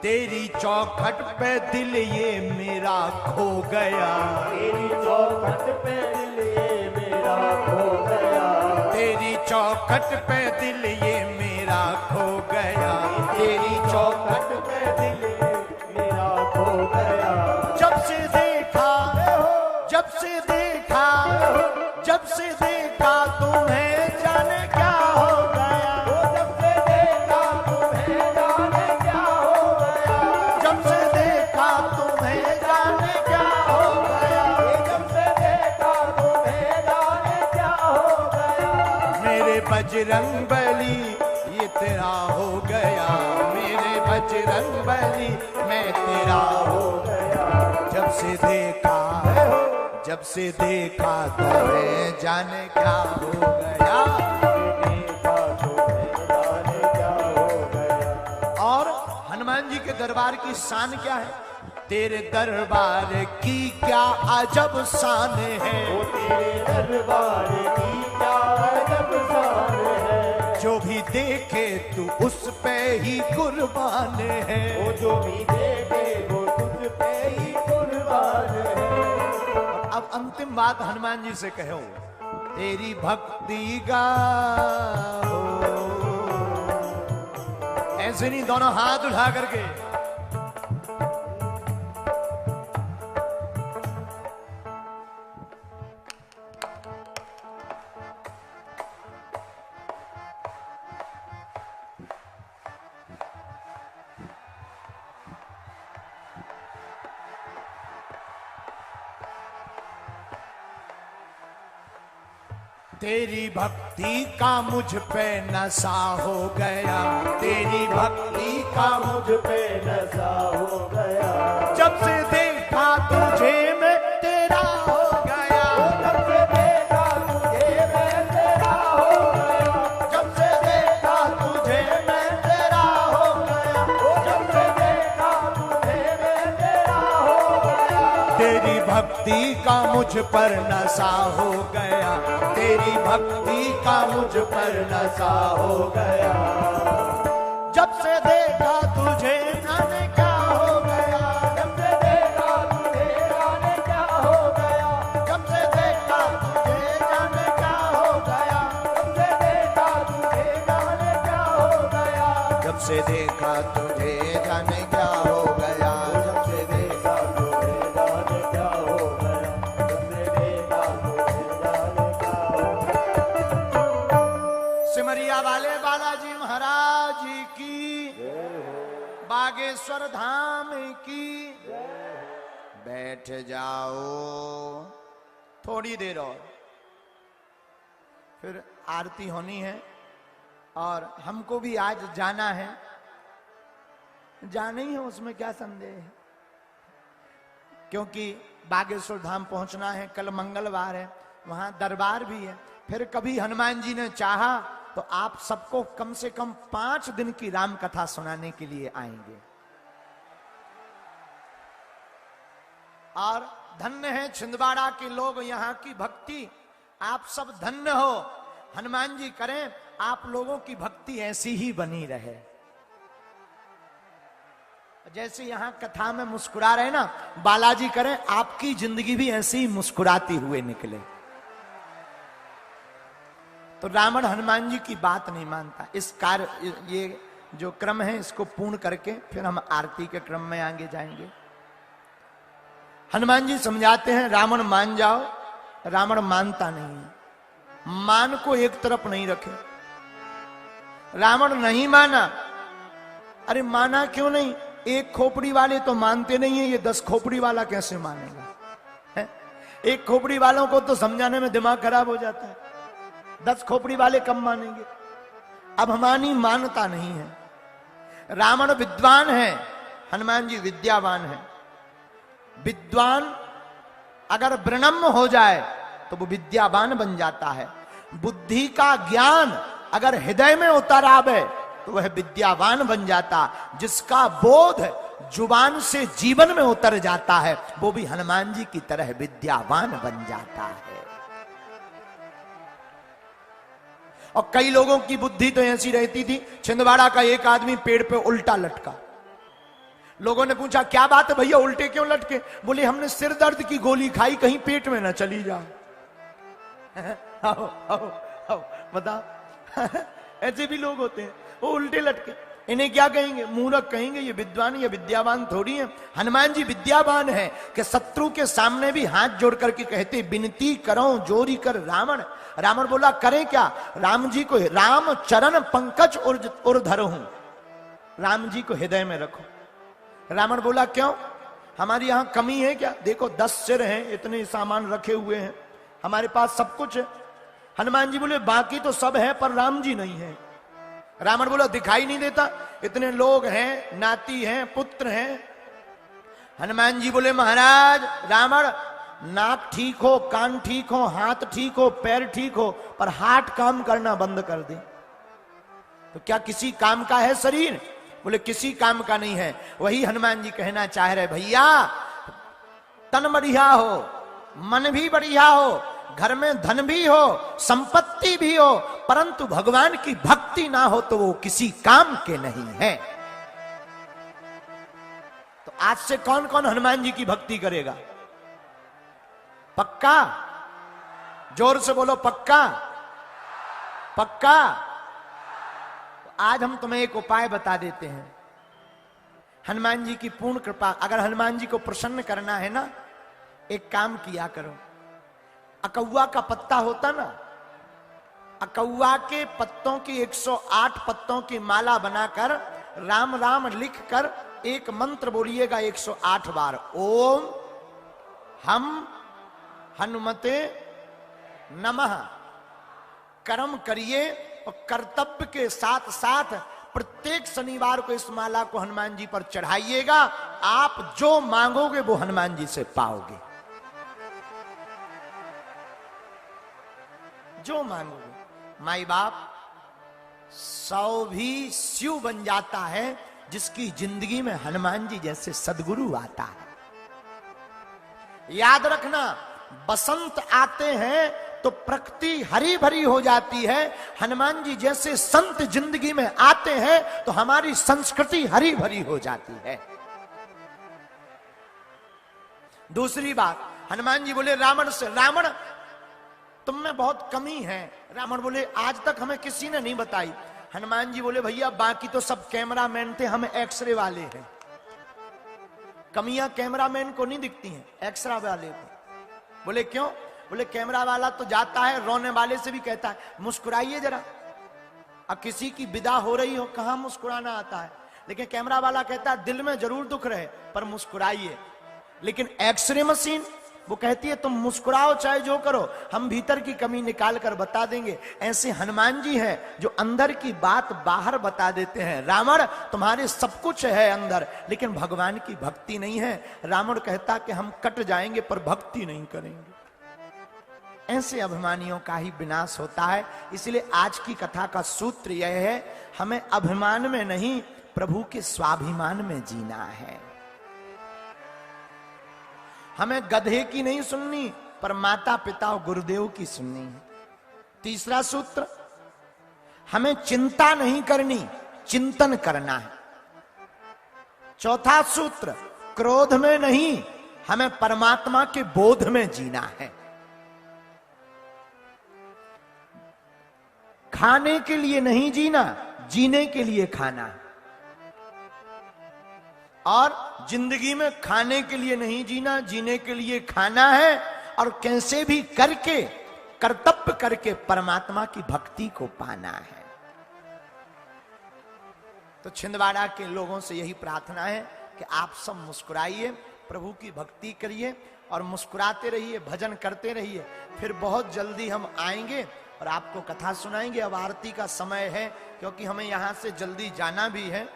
तेरी चौखट पे दिल ये मेरा खो गया, तेरी चौखट पे दिल ये मेरा खो गया, तेरी चौखट पे दिल ये मेरा खो गया, तेरी चौखट पे दिल ये मेरा खो गया। जब से देखा, जब से देखा, जब से देखा तुम्हें जाने क्या हो गया, जब से देखा तुम्हें जाने क्या हो गया, जब से देखा तुम्हें जाने क्या हो गया, जब से देखा तुम्हें जाने क्या हो गया। मेरे बजरंग बली ये तेरा हो गया, मेरे बजरंग बली मैं तेरा हो गया। जब से देखा, जब से देखा तुम्हें जाने क्या हो गया, देखा तुम्हें जाने क्या हो गया। और हनुमान जी के दरबार की शान क्या है? तेरे दरबार की क्या अजब शान है, वो तेरे दरबार की क्या अजब शान है। जो भी देखे तू उस पे ही कुर्बान है, वो जो भी देखे वो तुझ पे ही कुर्बान है। अब अंतिम बात हनुमान जी से कहो, तेरी भक्ति गा ऐसे नहीं, दोनों हाथ उठा करके। तेरी भक्ति का मुझ पे नशा हो गया, तेरी भक्ति का मुझ पे नशा हो गया। जब से देखा तुझे मैं तेरा हो गया, जब से देखा तुझे मैं तेरा हो गया, जब से देखा तुझे मैं तेरा हो गया, जब से देखा तुझे मैं तेरा हो गया। तेरी भक्ति का मुझ पर नशा हो गया, तेरी भक्ति का मुझ पर नशा हो गया। जब से देखा तुझे जाने क्या हो गया, जब से देखा तुझे जाने क्या हो गया, जब से देखा तुझे जाने क्या हो गया, जब से देखा तुझे जाने क्या हो गया, जब से देखा तुझे जाने क्या हो गया, जब से देखा तुझे जाने क्या हो गया, जब से देखा तुझे जाने क्या हो गया। सिमरिया वाले बालाजी महाराज की, बागेश्वर धाम की। बैठ जाओ थोड़ी देर और। फिर आरती होनी है और हमको भी आज जाना है। जाना ही है, उसमें क्या संदेह है, क्योंकि बागेश्वर धाम पहुंचना है। कल मंगलवार है, वहां दरबार भी है। फिर कभी हनुमान जी ने चाहा तो आप सबको कम से कम 5 दिन की राम कथा सुनाने के लिए आएंगे। और धन्य है छिंदवाड़ा के लोग, यहाँ की भक्ति, आप सब धन्य हो। हनुमान जी करें आप लोगों की भक्ति ऐसी ही बनी रहे। जैसे यहां कथा में मुस्कुरा रहे ना, बालाजी करें आपकी जिंदगी भी ऐसी ही मुस्कुराती हुए निकले। तो रावण हनुमान जी की बात नहीं मानता। इस कार्य, ये जो क्रम है इसको पूर्ण करके फिर हम आरती के क्रम में आगे जाएंगे। हनुमान जी समझाते हैं रावण मान जाओ। रावण मानता नहीं है, मान को एक तरफ नहीं रखे। रावण नहीं माना। अरे माना क्यों नहीं? एक खोपड़ी वाले तो मानते नहीं है, ये 10 खोपड़ी वाला कैसे मानेगा? है? एक खोपड़ी वालों को तो समझाने में दिमाग खराब हो जाता है, 10 खोपड़ी वाले कम मानेंगे। अब हनुमान मानता नहीं है। रावण विद्वान है, हनुमान जी विद्यावान है। विद्वान अगर ब्रह्म हो जाए तो वो विद्यावान बन जाता है। बुद्धि का ज्ञान अगर हृदय में उतर आवे तो वह विद्यावान बन जाता। जिसका बोध जुबान से जीवन में उतर जाता है वो भी हनुमान जी की तरह विद्यावान बन जाता है। और कई लोगों की बुद्धि तो ऐसी रहती थी। छिंदवाड़ा का एक आदमी पेड़ पे उल्टा लटका। लोगों ने पूछा क्या बात है भैया, उल्टे क्यों लटके? बोले हमने सिर दर्द की गोली खाई, कहीं पेट में ना चली जाओ। आओ आओ आओ बताओ। ऐसे भी लोग होते हैं, वो उल्टे लटके। इन्हें क्या कहेंगे? मूर्ख कहेंगे। ये विद्वान या विद्यावान थोड़ी है। हनुमान जी विद्यावान है कि शत्रु के सामने भी हाथ जोड़ करके कहते विनती करो जोरी कर रावण। रावण बोला करें क्या? राम जी को, राम चरण पंकज उर धरहूं, राम जी को हृदय में रखो। रावण बोला क्यों? हमारी यहां कमी है क्या? देखो 10 सिर हैं, इतने सामान रखे हुए हैं, हमारे पास सब कुछ है। हनुमान जी बोले बाकी तो सब है पर राम जी नहीं है। रावण बोला दिखाई नहीं देता? इतने लोग हैं, नाती हैं, पुत्र हैं। हनुमान जी बोले महाराज रावण, नाक ठीक हो, कान ठीक हो, हाथ ठीक हो, पैर ठीक हो, पर हार्ट काम करना बंद कर दे तो क्या किसी काम का है शरीर? बोले किसी काम का नहीं है। वही हनुमान जी कहना चाह रहे भैया, तन बढ़िया हो, मन भी बढ़िया हो, घर में धन भी हो, संपत्ति भी हो, परंतु भगवान की भक्ति ना हो तो वो किसी काम के नहीं है। तो आज से कौन कौन हनुमान जी की भक्ति करेगा? पक्का? जोर से बोलो पक्का पक्का। आज हम तुम्हें एक उपाय बता देते हैं। हनुमान जी की पूर्ण कृपा, अगर हनुमान जी को प्रसन्न करना है ना, एक काम किया करो। अकौआ का पत्ता होता ना, अकौआ के पत्तों की 108 पत्तों की माला बनाकर राम राम लिखकर एक मंत्र बोलिएगा 108 बार। ओम हम हनुमते नमः। कर्म करिए और कर्तव्य के साथ साथ प्रत्येक शनिवार को इस माला को हनुमान जी पर चढ़ाइएगा। आप जो मांगोगे वो हनुमान जी से पाओगे, जो मांगोगे। माई बाप 100 भी शिव बन जाता है जिसकी जिंदगी में हनुमान जी जैसे सदगुरु आता है। याद रखना, बसंत आते हैं तो प्रकृति हरी भरी हो जाती है। हनुमान जी जैसे संत जिंदगी में आते हैं तो हमारी संस्कृति हरी भरी हो जाती है। दूसरी बात, हनुमान जी बोले रावण से, रावण तुम में बहुत कमी है। रावण बोले आज तक हमें किसी ने नहीं बताई। हनुमान जी बोले भैया बाकी तो सब कैमरामैन थे, हम एक्सरे वाले हैं। कमियां कैमरामैन को नहीं दिखती हैं, एक्सरे वाले को। बोले क्यों? बोले कैमरा वाला तो जाता है, रोने वाले से भी कहता है मुस्कुराइए जरा। अब किसी की विदा हो रही हो, कहां मुस्कुराना आता है, लेकिन कैमरा वाला कहता है दिल में जरूर दुख रहे पर मुस्कुराइए। लेकिन एक्सरे मशीन वो कहती है तुम मुस्कुराओ चाहे जो करो, हम भीतर की कमी निकाल कर बता देंगे। ऐसे हनुमान जी हैं जो अंदर की बात बाहर बता देते हैं। रावण तुम्हारे सब कुछ है अंदर, लेकिन भगवान की भक्ति नहीं है। रावण कहता कि हम कट जाएंगे पर भक्ति नहीं करेंगे। ऐसे अभिमानियों का ही विनाश होता है। इसलिए आज की कथा का सूत्र यह है, हमें अभिमान में नहीं प्रभु के स्वाभिमान में जीना है। हमें गधे की नहीं सुननी, पर माता पिता और गुरुदेव की सुननी है। तीसरा सूत्र, हमें चिंता नहीं करनी, चिंतन करना है। चौथा सूत्र, क्रोध में नहीं, हमें परमात्मा के बोध में जीना है। खाने के लिए नहीं जीना, जीने के लिए खाना है। और जिंदगी में खाने के लिए नहीं जीना, जीने के लिए खाना है। और कैसे भी करके, कर्तव्य करके परमात्मा की भक्ति को पाना है। तो छिंदवाड़ा के लोगों से यही प्रार्थना है कि आप सब मुस्कुराइए, प्रभु की भक्ति करिए और मुस्कुराते रहिए, भजन करते रहिए। फिर बहुत जल्दी हम आएंगे और आपको कथा सुनाएंगे। अब आरती का समय है, क्योंकि हमें यहां से जल्दी जाना भी है।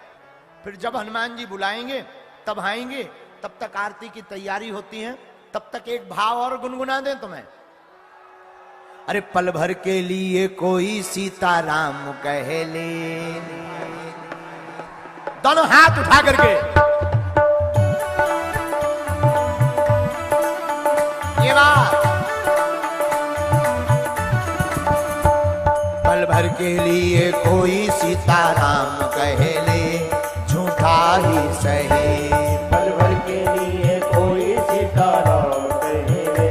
फिर जब हनुमान जी बुलाएंगे तब आएंगे। तब तक आरती की तैयारी होती है। तब तक एक भाव और गुनगुना दें तुम्हें। अरे पल भर के लिए कोई सीताराम कह ले, दोनों हाथ उठा करके ये बात, पल भर के लिए कोई सीताराम कह ले, झूठा ही सही। पल भर के लिए कोई सीताराम कहे ले,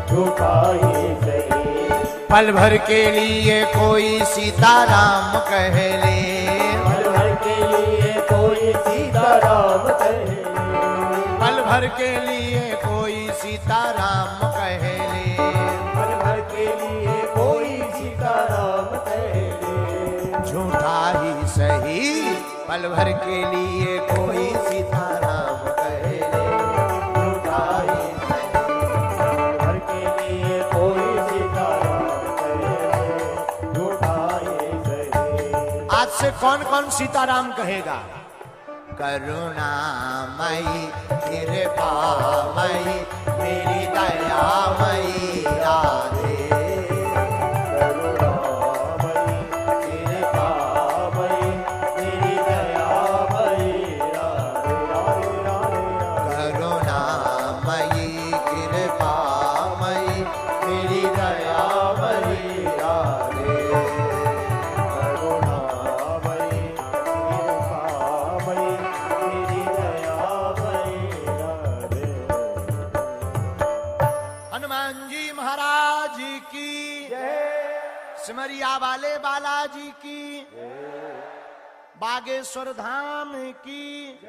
झूठा ही सही। पल भर के लिए कोई सीताराम कह ले, पल भर के लिए कोई सीताराम कहे ले, पल भर के लिए कोई सीताराम कह ले, पल भर के लिए कोई सीताराम कहे ले, झूठा ही सही। पल भर के लिए कोई सीताराम कह ले, झूठा ही सही। पल भर के लिए कोई सीताराम कहे ले, झूठा ही सही। आज से कौन कौन सीताराम कहेगा? करुणामयी कृपामयी मेरी दयामयी राधे, सिमरिया वाले बालाजी की, बागेश्वर धाम की,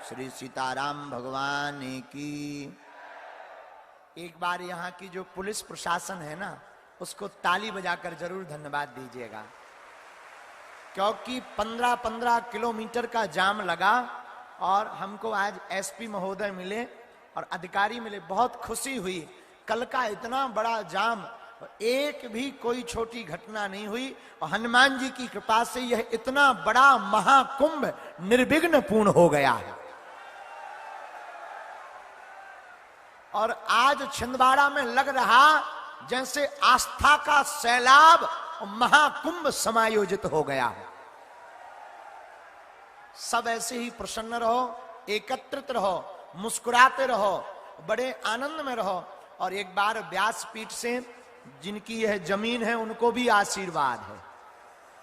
श्री सीताराम भगवान की। एक बार यहाँ की जो पुलिस प्रशासन है ना, उसको ताली बजाकर जरूर धन्यवाद दीजिएगा, क्योंकि 15-15 किलोमीटर का जाम लगा और हमको आज एसपी महोदय मिले और अधिकारी मिले। बहुत खुशी हुई। कल का इतना बड़ा जाम, एक भी कोई छोटी घटना नहीं हुई और हनुमान जी की कृपा से यह इतना बड़ा महाकुंभ निर्विघ्न पूर्ण हो गया है। और आज छिंदवाड़ा में लग रहा जैसे आस्था का सैलाब और महाकुंभ समायोजित हो गया हो। सब ऐसे ही प्रसन्न रहो, एकत्रित रहो, मुस्कुराते रहो, बड़े आनंद में रहो। और एक बार व्यासपीठ से जिनकी यह जमीन है उनको भी आशीर्वाद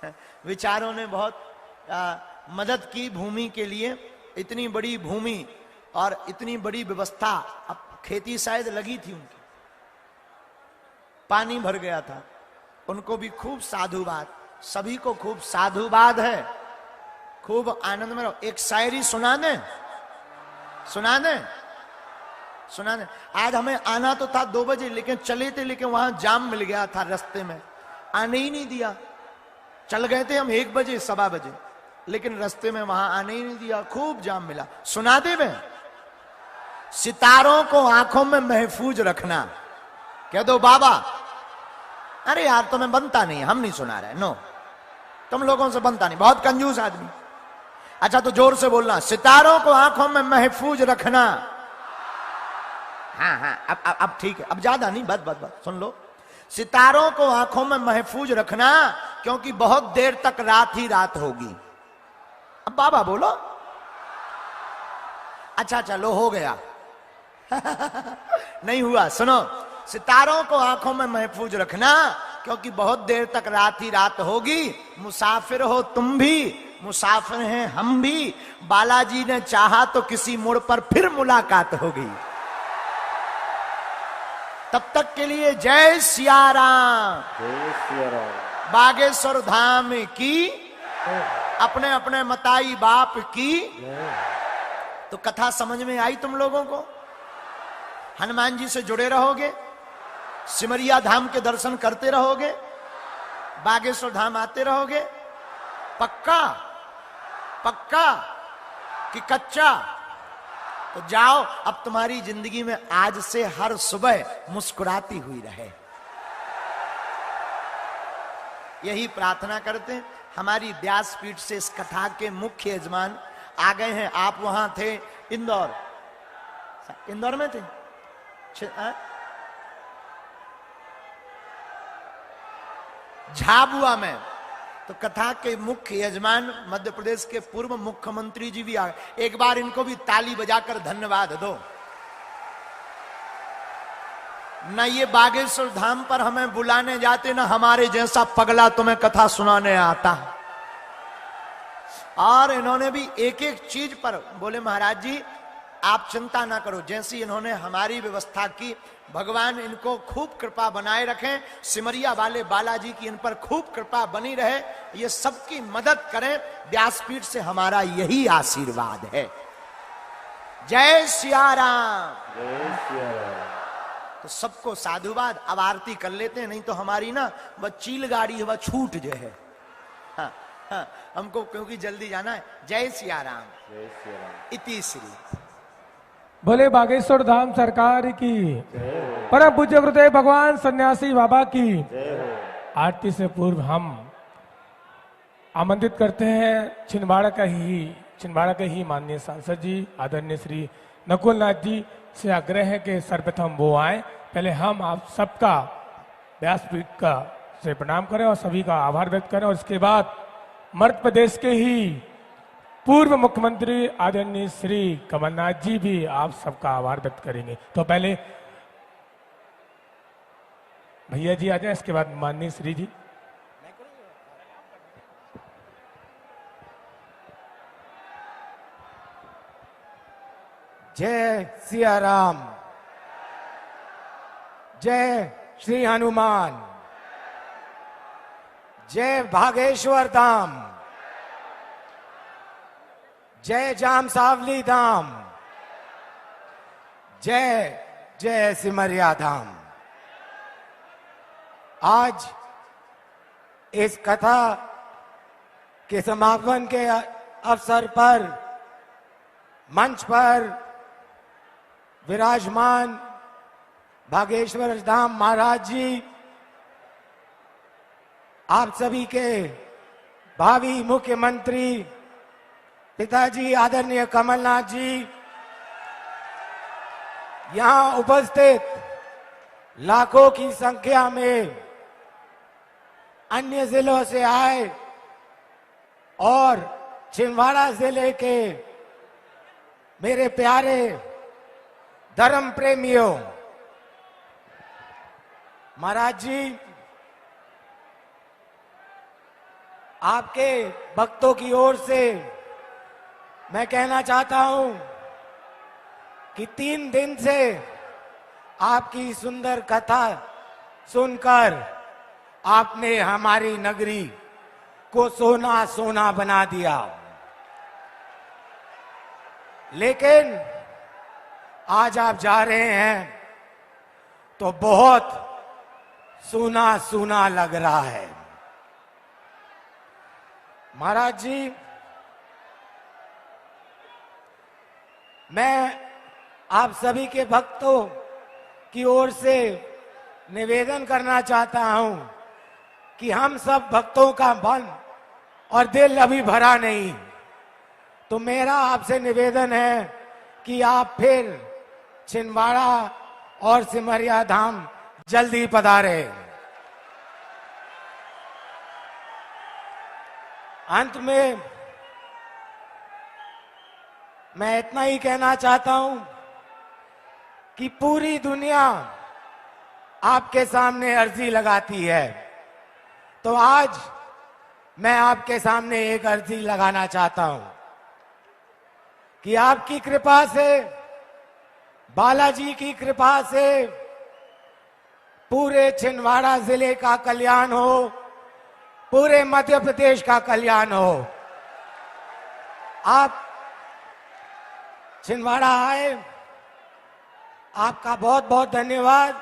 है। विचारों ने बहुत मदद की भूमि के लिए। इतनी बड़ी भूमि और इतनी बड़ी व्यवस्था, अब खेती शायद लगी थी उनकी, पानी भर गया था, उनको भी खूब साधुवाद, सभी को खूब साधुवाद है। खूब आनंद में रहो। एक शायरी सुना दें, सुना दें, सुना दें। आज हमें आना तो था 2 बजे, लेकिन चले थे, लेकिन वहां जाम मिल गया था रास्ते में, आने ही नहीं दिया। चल गए थे हम 1 बजे 1:15 बजे, लेकिन रास्ते में वहां आने ही नहीं दिया, खूब जाम मिला। सुना दे मैं, सितारों को आंखों में महफूज रखना। कह दो बाबा। अरे यार तुम्हें बनता नहीं, हम नहीं सुना रहे। नो, तुम लोगों से बनता नहीं, बहुत कंजूस आदमी। अच्छा तो जोर से बोलना, सितारों को आंखों में महफूज रखना। हाँ हाँ, अब ठीक है, अब ज्यादा नहीं, बस सुन लो। सितारों को आंखों में महफूज रखना, क्योंकि बहुत देर तक रात ही रात होगी। अब बाबा बोलो। अच्छा चलो, हो गया। नहीं हुआ, सुनो। सितारों को आंखों में महफूज रखना, क्योंकि बहुत देर तक रात ही रात होगी। मुसाफिर हो तुम भी, मुसाफिर हैं हम भी। बालाजी ने चाहा तो किसी मोड़ पर फिर मुलाकात होगी। तब तक के लिए जय सिया राम। जय सिया राम। बागेश्वर धाम की, अपने अपने मताई बाप की। तो कथा समझ में आई तुम लोगों को? हनुमान जी से जुड़े रहोगे, सिमरिया धाम के दर्शन करते रहोगे, बागेश्वर धाम आते रहोगे। पक्का पक्का कि कच्चा? तो जाओ, अब तुम्हारी जिंदगी में आज से हर सुबह मुस्कुराती हुई रहे, यही प्रार्थना करते हैं। हमारी व्यासपीठ से इस कथा के मुख्य यजमान आ गए हैं। आप वहां थे, इंदौर में थे, झाबुआ में। तो कथा के मुख्य यजमान मध्य प्रदेश के पूर्व मुख्यमंत्री जी भी आ गए। एक बार इनको भी ताली बजाकर धन्यवाद दो। न ये बागेश्वर धाम पर हमें बुलाने जाते, न हमारे जैसा पगला तुम्हें कथा सुनाने आता। और इन्होंने भी एक एक चीज पर बोले, महाराज जी आप चिंता ना करो। जैसी इन्होंने हमारी व्यवस्था की, भगवान इनको खूब कृपा बनाए रखें। सिमरिया वाले बालाजी की इन पर खूब कृपा बनी रहे, ये सबकी मदद करें। व्यासपीठ से हमारा यही आशीर्वाद है। जय सिया राम। जय सिया राम। तो सबको साधुवाद। अब आरती कर लेते हैं, नहीं तो हमारी ना वह चील गाड़ी है, वह छूट जो है। हाँ, हाँ, हमको क्योंकि जल्दी जाना है। जय सिया राम। जय सिया राम। इति श्री। बोले बागेश्वर धाम सरकार की, परम पूज्य गुरुदेव भगवान सन्यासी बाबा की जय हो। आरती से पूर्व हम आमंत्रित करते हैं छिंदवाड़ा के ही माननीय सांसद जी आदरणीय श्री नकुल नाथ जी से आग्रह है कि सर्वप्रथम वो आए। पहले हम आप सबका व्यासपीठ का से प्रणाम करें और सभी का आभार व्यक्त करें, और इसके बाद मध्य प्रदेश के ही पूर्व मुख्यमंत्री आदरणीय श्री कमलनाथ जी भी आप सबका आभार व्यक्त करेंगे। तो पहले भैया जी आ जाए, इसके बाद माननीय श्री जी। जय सिया राम। जय श्री हनुमान। जय बागेश्वर धाम। जय जाम सावली धाम। जय जय सिमरिया धाम। आज इस कथा के समापन के अवसर पर मंच पर विराजमान बागेश्वर धाम महाराज जी, आप सभी के भावी मुख्यमंत्री पिताजी आदरणीय कमलनाथ जी, यहां उपस्थित लाखों की संख्या में अन्य जिलों से आए और छिंदवाड़ा जिले के मेरे प्यारे धर्म प्रेमियों, महाराज जी आपके भक्तों की ओर से मैं कहना चाहता हूं कि 3 दिन से आपकी सुंदर कथा सुनकर आपने हमारी नगरी को सोना सोना बना दिया। लेकिन आज आप जा रहे हैं तो बहुत सूना सूना लग रहा है। महाराज जी, मैं आप सभी के भक्तों की ओर से निवेदन करना चाहता हूं कि हम सब भक्तों का मन और दिल अभी भरा नहीं, तो मेरा आपसे निवेदन है कि आप फिर छिंदवाड़ा और सिमरिया धाम जल्दी पधारे। अंत में मैं इतना ही कहना चाहता हूं कि पूरी दुनिया आपके सामने अर्जी लगाती है, तो आज मैं आपके सामने एक अर्जी लगाना चाहता हूं कि आपकी कृपा से, बालाजी की कृपा से पूरे छिंदवाड़ा जिले का कल्याण हो, पूरे मध्य प्रदेश का कल्याण हो। आप छिंदवाड़ा आए, आपका बहुत बहुत धन्यवाद।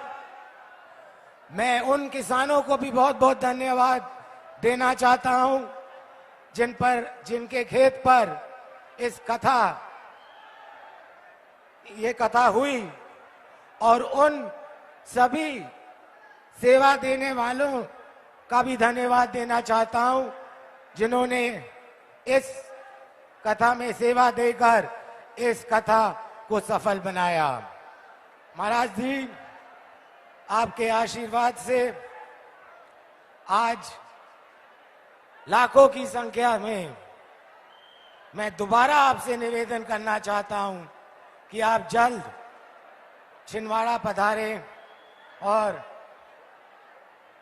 मैं उन किसानों को भी बहुत बहुत धन्यवाद देना चाहता हूं जिनके खेत पर ये कथा हुई, और उन सभी सेवा देने वालों का भी धन्यवाद देना चाहता हूं जिन्होंने इस कथा में सेवा देकर इस कथा को सफल बनाया। महाराज जी, आपके आशीर्वाद से आज लाखों की संख्या में मैं दोबारा आपसे निवेदन करना चाहता हूं कि आप जल्द छिंदवाड़ा पधारें, और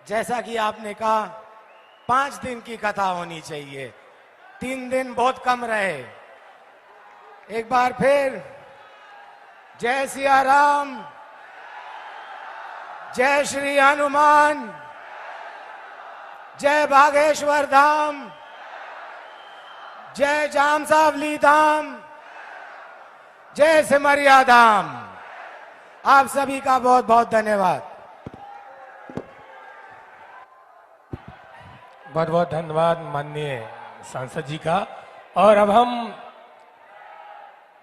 जैसा कि आपने कहा 5 दिन की कथा होनी चाहिए, 3 दिन बहुत कम रहे। एक बार फिर जय सिया राम, जय श्री हनुमान, जय बागेश्वर धाम, जय जाम सावली धाम, जय सिमरिया धाम। आप सभी का बहुत बहुत धन्यवाद। बहुत बहुत धन्यवाद माननीय सांसद जी का। और अब हम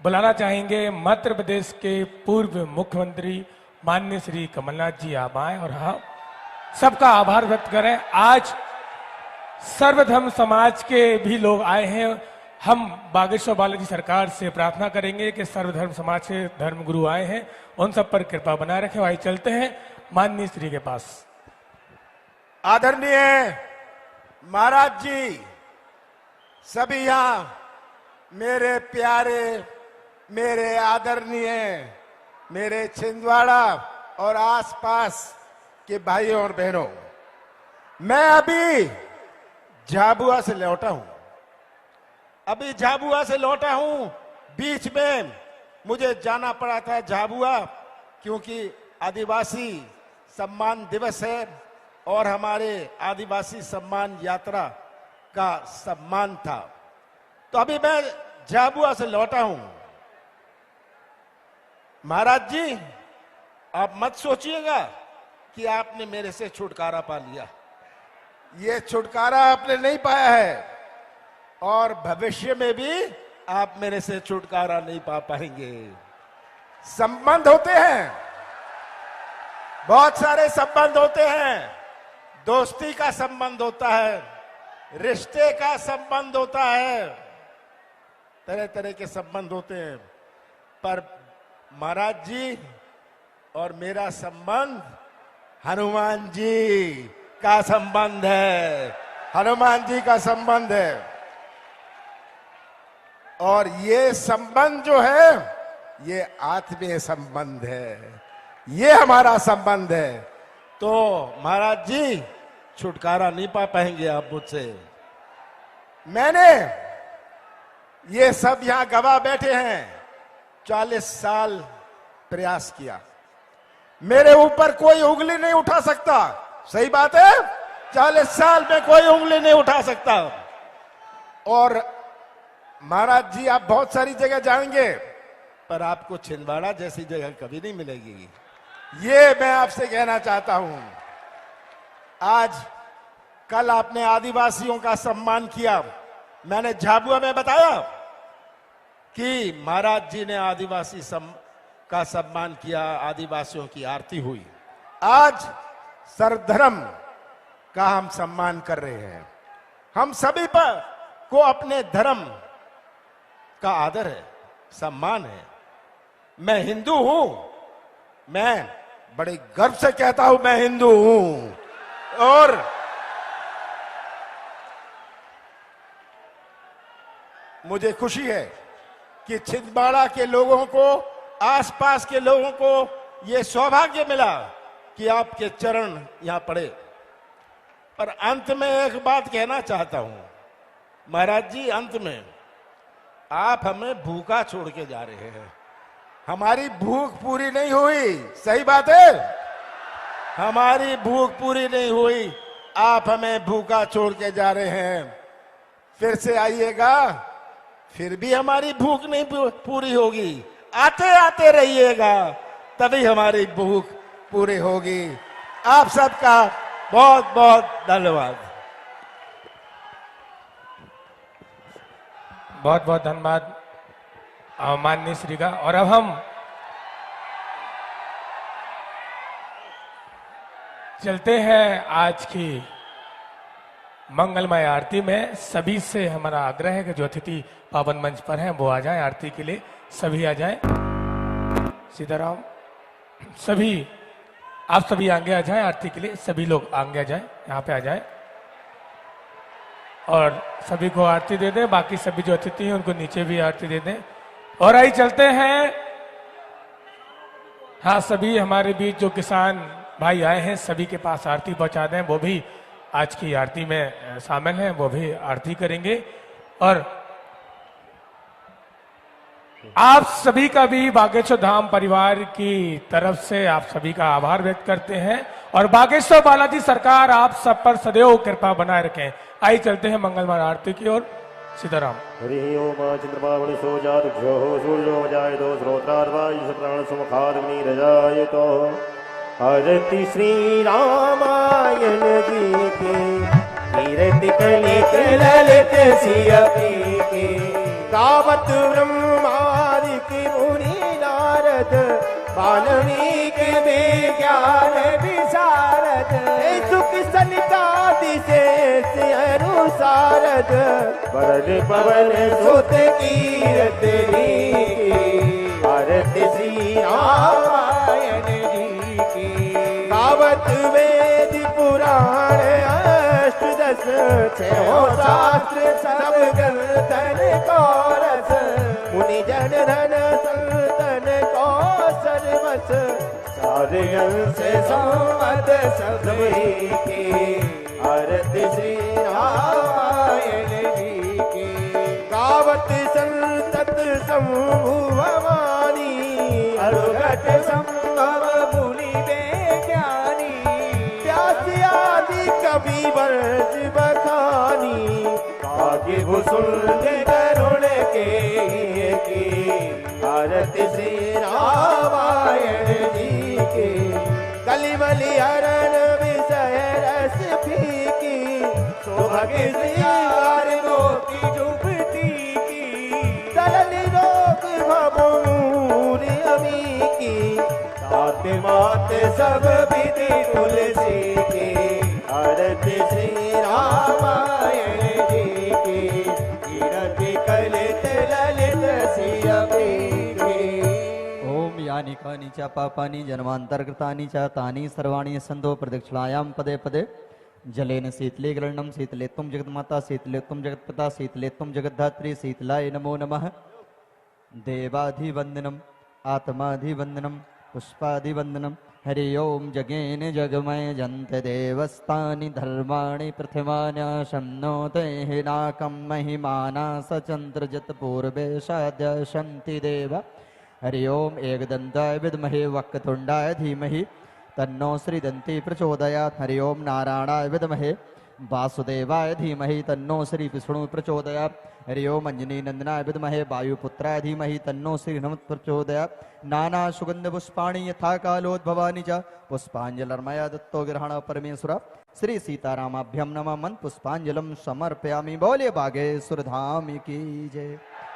बुलाना चाहेंगे मध्य प्रदेश के पूर्व मुख्यमंत्री माननीय श्री कमलनाथ जी आप आए और हम सबका आभार व्यक्त करें। आज सर्वधर्म समाज के भी लोग आए हैं। हम बागेश्वर बालाजी सरकार से प्रार्थना करेंगे कि सर्वधर्म समाज से धर्मगुरु आए हैं, उन सब पर कृपा बनाए रखें। भाई चलते हैं माननीय श्री के पास। आदरणीय महाराज जी, सभी यहाँ मेरे प्यारे, मेरे आदरणीय, मेरे छिंदवाड़ा और आसपास के भाइयों और बहनों, मैं अभी झाबुआ से लौटा हूं। बीच में मुझे जाना पड़ा था झाबुआ, क्योंकि आदिवासी सम्मान दिवस है और हमारे आदिवासी सम्मान यात्रा का सम्मान था, तो अभी मैं झाबुआ से लौटा हूं। महाराज जी, आप मत सोचिएगा कि आपने मेरे से छुटकारा पा लिया। ये छुटकारा आपने नहीं पाया है, और भविष्य में भी आप मेरे से छुटकारा नहीं पा पाएंगे। संबंध होते हैं, बहुत सारे संबंध होते हैं। दोस्ती का संबंध होता है, रिश्ते का संबंध होता है, तरह तरह के संबंध होते हैं, पर महाराज जी और मेरा संबंध हनुमान जी का संबंध है। हनुमान जी का संबंध है, और ये संबंध जो है ये आत्मीय संबंध है, ये हमारा संबंध है। तो महाराज जी, छुटकारा नहीं पा पाएंगे आप मुझसे। मैंने ये सब यहां गवाह बैठे हैं, 40 साल प्रयास किया, मेरे ऊपर कोई उंगली नहीं उठा सकता। सही बात है, 40 साल में कोई उंगली नहीं उठा सकता। और महाराज जी, आप बहुत सारी जगह जाएंगे, पर आपको छिंदवाड़ा जैसी जगह कभी नहीं मिलेगी, ये मैं आपसे कहना चाहता हूं। आज कल आपने आदिवासियों का सम्मान किया। मैंने झाबुआ में बताया कि महाराज जी ने आदिवासी का सम्मान किया, आदिवासियों की आरती हुई। आज सर्वधर्म का हम सम्मान कर रहे हैं। हम सभी पर को अपने धर्म का आदर है, सम्मान है। मैं हिंदू हूं, मैं बड़े गर्व से कहता हूं मैं हिंदू हूं। और मुझे खुशी है कि छिंदवाड़ा के लोगों को, आसपास के लोगों को यह सौभाग्य मिला कि आपके चरण यहां पड़े। और अंत में एक बात कहना चाहता हूं, महाराज जी, अंत में आप हमें भूखा छोड़ के जा रहे हैं। हमारी भूख पूरी नहीं हुई, सही बात है, हमारी भूख पूरी नहीं हुई, आप हमें भूखा छोड़ के जा रहे हैं। फिर से आइएगा, फिर भी हमारी भूख नहीं पूरी होगी। आते आते रहिएगा, तभी हमारी भूख पूरी होगी। आप सबका बहुत बहुत धन्यवाद। बहुत बहुत धन्यवाद माननीय श्री का। और अब हम चलते हैं आज की मंगलमय आरती में। सभी से हमारा आग्रह है कि जो अतिथि पावन मंच पर हैं वो आ जाएं आरती के लिए, सभी आ जाएं। सीताराम, सभी आप सभी आगे आ जाएं आरती के लिए, सभी लोग आगे आ जाएं, यहाँ पे आ जाएं और सभी को आरती दे दें। बाकी सभी जो अतिथि हैं उनको नीचे भी आरती दे दें। और आई चलते हैं, हाँ, सभी हमारे बीच जो किसान भाई आए हैं सभी के पास आरती पहुंचा दें, वो भी आज की आरती में शामिल हैं, वो भी आरती करेंगे। और आप सभी का भी बागेश्वर धाम परिवार की तरफ से आप सभी का आभार व्यक्त करते हैं और बागेश्वर बालाजी सरकार आप सब पर सदैव कृपा बनाए रखें। आइए चलते हैं मंगलमय आरती की ओर। सीताराम। हरि ओम चंद्रमा सो जातुभ्यो सूर्यो जायतो श्रोत्रार्वायु प्राण सुमुखादग्निरजायतो। आरती श्री रामायण जी की, कीर्ति कलित ललित सियपी की। गावत ब्रह्मादि मुनि नारद, वाल्मीकि विज्ञान विशारद। सुख सनिकादि से अनुसारद, वरण पवन सुत कीरतनी। आरती श्री रामायण जी की। गावत वेद पुराण अष्टदश, छो शास्त्र सब ग्रंथन को रस। मुनि जन धन संतन को सर्वस, सारे से सम्मत सबही की। आरती श्री रामायण जी की। गावत संतत समूह वाणी, अनुगत संभव मुनि ज्ञानी। व्यास आदि कवि वर्ष बखानी, भाग्य भूषुंड करुण के की। आरती श्री रामायण जी की। कलिवली हरण विषय रस फीकी, सौभाग्य श्रृंगार गोपी जुबती की। सरल रोग भवमूल अमी की, तात मात सब विधि तुलसी की। आरती श्री रामायण जी की। कीर्ति कलित ललित सियपी की। ओम यानि कानि च पापानि जन्मान्तर्कृतानि च तानि सर्वाणि सन्तो प्रदक्षिणायां पदे पदे। जलेन शीतलीकरणं शीतलेत्वं जगन्माता शीतलेत्वं जगत्पिता शीतलेत्वं जगद्धात्री शीतलाय नमो नमः। देवाधिवन्दनम् आत्माधिवन्दनं पुष्पाधिवन्दनं। हरि ओम जगेन जगमय जन्त देवस्तानि धर्माणि प्रथिमान्याशं नोते हिनाकं महिमाना सचन्द्रजत पूर्वे साद्यशन्ति देव। हरि ओम एकदन्ताय विद्महे वक्रतुण्डाय धीमहि तन्नो श्रीदन्ती प्रचोदयात्। हरि ओम नारायणाय विद्महे वासुदेवाय धीमहि तन्नो श्री विष्णु प्रचोदयात्। हरि ओम अंजनी नंदनाय विद्महे वायुपुत्राय धीमहि तन्नो श्री हनुमत् प्रचोदयात्। नाना सुगंध पुष्पाणि यथा कालोद्भवानि च पुष्पांजलिर्मया दत्तो ग्रहण परमेश्वर। श्री सीतारामाभ्यं नमः। मन पुष्पांजलिं समर्पयामि। बोले बागेश्वर धाम की जय।